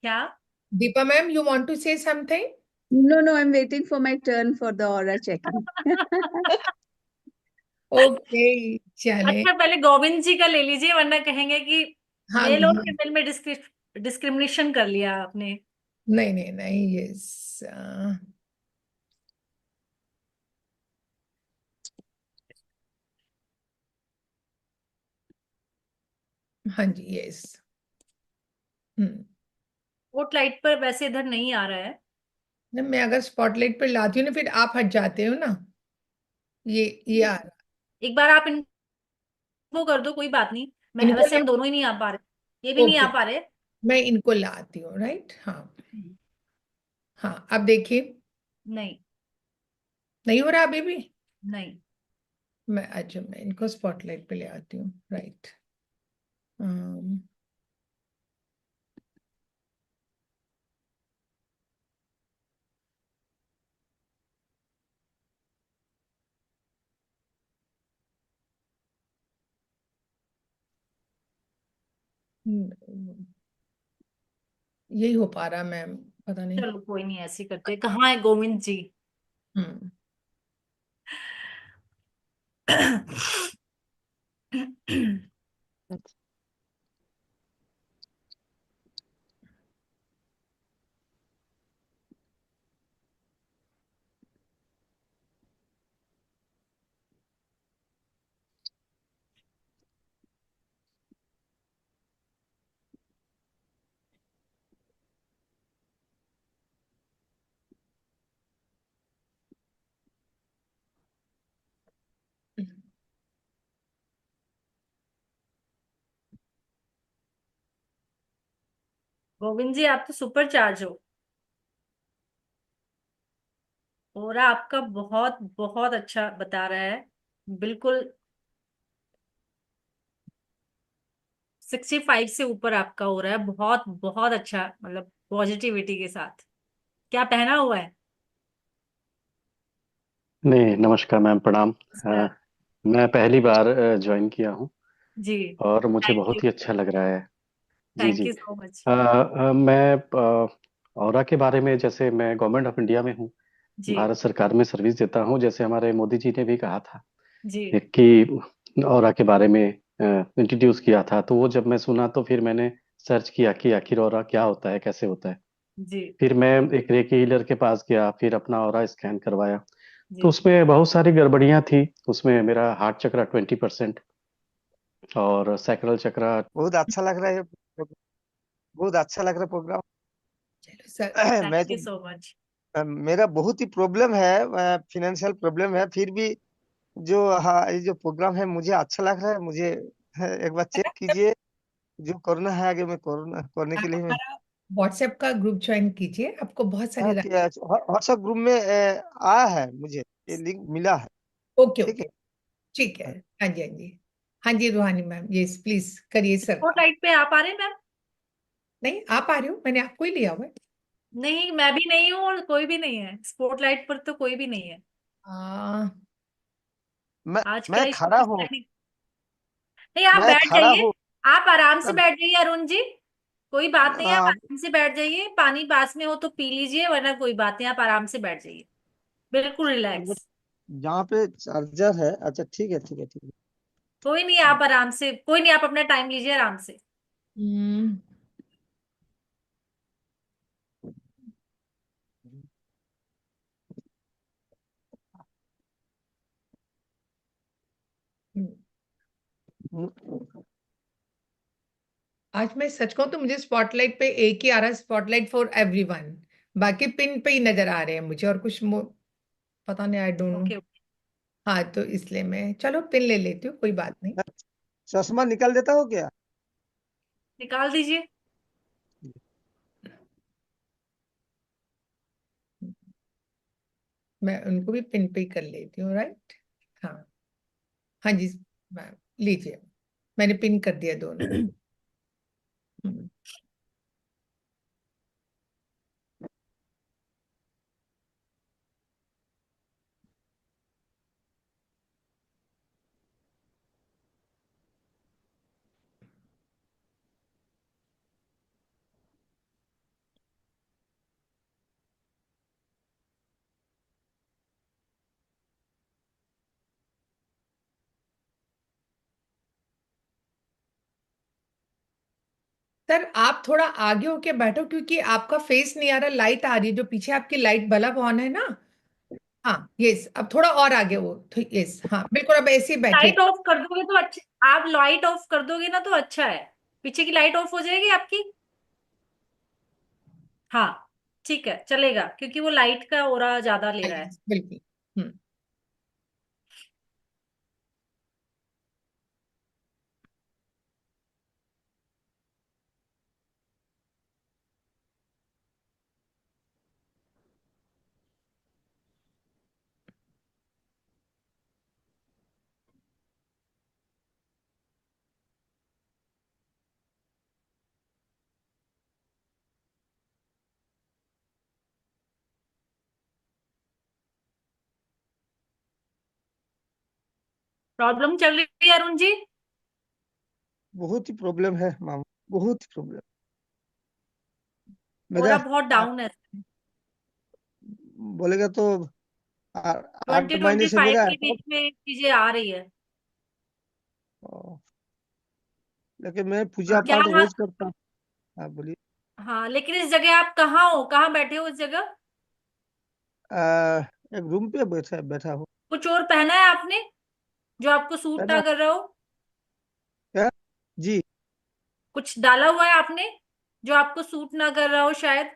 Speaker 2: क्या?
Speaker 1: Deepa ma'am, you want to say something?
Speaker 6: No, no, I'm waiting for my turn for the aura checking.
Speaker 1: Okay, चले।
Speaker 2: अच्छा, पहले गोविंद जी का ले लीजिए, वरना कहेंगे कि
Speaker 1: हाँ
Speaker 2: मेल और
Speaker 1: हाँ।
Speaker 2: फीमेल में डिस्क्रिमिनेशन कर लिया आपने।
Speaker 1: नहीं नहीं नहीं, यस। हाँ जी, यस। हम्म।
Speaker 2: वोट लाइट पर वैसे इधर नहीं आ रहा है।
Speaker 1: ना, मैं अगर स्पॉटलाइट पे लाती हूँ ना, फिर आप हट जाते हो ना। ये आ रहा।
Speaker 2: एक बार आप इनको कर दो, कोई बात नहीं। मैं
Speaker 1: इनको
Speaker 2: वैसे
Speaker 1: ला।
Speaker 2: हम दोनों ही नहीं आ पा रहे, ये भी नहीं
Speaker 1: ओके,
Speaker 2: आ पा रहे।
Speaker 1: मैं इनको लाती हूँ, राइट? हाँ। हाँ, अब देखिए।
Speaker 2: नहीं।
Speaker 1: नहीं हो रहा अभी भी?
Speaker 2: नहीं।
Speaker 1: अच्छा, मैं इनको स्पॉटलाइट पे ले आती हूँ, राइट। यही हो पा रहा मैम, पता नहीं।
Speaker 2: चलो कोई नहीं, ऐसे करते। कहाँ है गोविंद जी?
Speaker 1: हम्म।
Speaker 2: गोविंद जी, आप तो सुपर चार्ज हो। और आपका बहुत बहुत अच्छा बता रहा है, बिल्कुल 65 से ऊपर आपका हो रहा है। बहुत बहुत अच्छा, मतलब पॉजिटिविटी के साथ। क्या पहना हुआ है?
Speaker 7: नहीं, नमस्कार मैम, प्रणाम।
Speaker 2: इसका।
Speaker 7: मैं पहली बार ज्वाइन किया हूँ
Speaker 2: जी।
Speaker 7: और मुझे
Speaker 2: थैंक यू।
Speaker 7: बहुत ही अच्छा लग रहा है। जी
Speaker 2: थैंक
Speaker 7: जी।
Speaker 2: You so much.
Speaker 7: मैं औरा के बारे में, जैसे मैं गवर्नमेंट ऑफ इंडिया में हूँ,
Speaker 2: जी।
Speaker 7: भारत सरकार में सर्विस देता हूँ, जैसे हमारे मोदी जी ने भी कहा था
Speaker 2: जी।
Speaker 7: कि औरा के बारे में इंट्रोड्यूस किया था, तो वो जब मैं सुना तो फिर मैंने सर्च किया कि आखिर ऑरा क्या होता है, कैसे होता है।
Speaker 2: जी
Speaker 7: फिर मैं एक रेकी हीलर के पास गया, फिर अपना ऑरा स्कैन करवाया, तो
Speaker 2: जी।
Speaker 7: उसमें बहुत सारी गड़बड़ियां थी। उसमें मेरा हार्ट चक्रा 20% और सैक्रल चक्रा।
Speaker 8: बहुत अच्छा लग रहा है बहुत अच्छा लग रहा है प्रोग्राम।
Speaker 1: चलो सर।
Speaker 8: मैं
Speaker 2: थैंक
Speaker 8: तो
Speaker 2: यू सो मच।
Speaker 8: मेरा बहुत ही प्रॉब्लम है, फिनेंशियल प्रॉब्लम है, फिर भी जो हाँ ये जो प्रोग्राम है मुझे अच्छा लग रहा है। मुझे एक बार चेक कीजिए, जो करना है आगे मैं करने के
Speaker 1: आप
Speaker 8: लिए मैं
Speaker 1: हमारा व्हाट्सएप का ग्रुप ज्वाइन कीजिए, आपको बहुत सारी
Speaker 8: व्हाट्सएप ग्रुप में आया है, मुझे ये लिंक मिला है।
Speaker 1: ओके
Speaker 8: ठीक
Speaker 1: ओके,
Speaker 8: है।
Speaker 1: ठीक है। हाँ जी, हाँ जी। हाँ जी रूहानी मैम, यस प्लीज करिए सर।
Speaker 2: स्पॉटलाइट पे आप आ रहे हैं मैम?
Speaker 1: नहीं, आप आ रही हो, मैंने आपको ही लिया हुआ है।
Speaker 2: नहीं, मैं भी नहीं हूँ और कोई भी नहीं है स्पॉटलाइट पर, तो कोई भी नहीं है
Speaker 1: आ,
Speaker 8: मैं
Speaker 2: आज। क्या
Speaker 8: मैं
Speaker 2: इशू
Speaker 8: खड़ा हूँ।
Speaker 2: नहीं, आप
Speaker 8: मैं
Speaker 2: बैठ
Speaker 8: खड़ा
Speaker 2: जाइए।
Speaker 8: हूँ।
Speaker 2: आप आराम से
Speaker 8: अब,
Speaker 2: बैठ जाइए अरुण जी, कोई बात नहीं है, आप
Speaker 8: आ,
Speaker 2: आराम से बैठ जाइए। पानी पास में हो तो पी लीजिए, वरना कोई बात नहीं, आप आराम से बैठ जाइए, बिल्कुल
Speaker 8: मतलब
Speaker 2: रिलैक्स।
Speaker 8: जहाँ पे चार्जर है। अच्छा ठीक है ठीक है ठीक
Speaker 2: कोई नहीं, आप आराम से, कोई नहीं, आप अपना टाइम लीजिए आराम से।
Speaker 1: हम्म, हम्म।
Speaker 8: है।
Speaker 1: आज मैं सच कहूं तो मुझे स्पॉटलाइट पे एक ही आ रहा है, स्पॉटलाइट फॉर एवरीवन। बाकी पिन पे ही नजर आ रहे हैं मुझे, और कुछ पता नहीं, आई डोंट नो।
Speaker 2: ओके,
Speaker 1: हाँ, तो इसलिए मैं चलो पिन ले लेती हूँ, कोई बात नहीं।
Speaker 8: चश्मा निकाल देता हो क्या?
Speaker 2: निकाल दीजिए।
Speaker 1: मैं उनको भी पिन पे ही कर लेती हूँ, राइट। हाँ, हाँ जी मैम, लीजिए, मैंने पिन कर दिया दोनों। हम्म। सर आप थोड़ा आगे होके बैठो, क्योंकि आपका फेस नहीं आ रहा, लाइट आ रही है, जो पीछे आपकी लाइट बल्ब ऑन है ना। हाँ यस, अब थोड़ा और आगे हो तो यस, हाँ बिल्कुल, अब ऐसे ही बैठिए।
Speaker 2: लाइट ऑफ कर दोगे तो अच्छा, आप लाइट ऑफ कर दोगे ना तो अच्छा है। पीछे की लाइट ऑफ हो जाएगी आपकी। हाँ, ठीक है, चलेगा, क्योंकि वो लाइट का ओरा ज्यादा ले रहा है।
Speaker 1: यस बिल्कुल। हम्म।
Speaker 2: प्रॉब्लम चल रही है अरुण जी?
Speaker 8: बहुत ही प्रॉब्लम है मामा, बहुत ही प्रॉब्लम।
Speaker 2: ओरा
Speaker 8: मेरा
Speaker 2: बहुत डाउन है।
Speaker 8: बोलेगा तो 8 महीने से
Speaker 2: 20-25
Speaker 8: मेरा
Speaker 2: के बीच में चीजें आ रही है।
Speaker 8: लेकिन मैं पूजा
Speaker 2: क्या
Speaker 8: पाठ
Speaker 2: हाँ?
Speaker 8: रोज करता हूँ। हाँ बोलिए।
Speaker 2: हाँ, लेकिन इस जगह आप कहाँ हो, कहाँ बैठे हो इस जगह?
Speaker 8: आ, एक रूम पे बैठा बैठा हूँ।
Speaker 2: कुछ और पहना है आपने जो आपको
Speaker 8: है
Speaker 2: सूट ना
Speaker 8: ना?
Speaker 2: कर रहा हो?
Speaker 8: क्या? जी।
Speaker 2: कुछ डाला हुआ है आपने जो आपको सूट ना कर रहा हो शायद?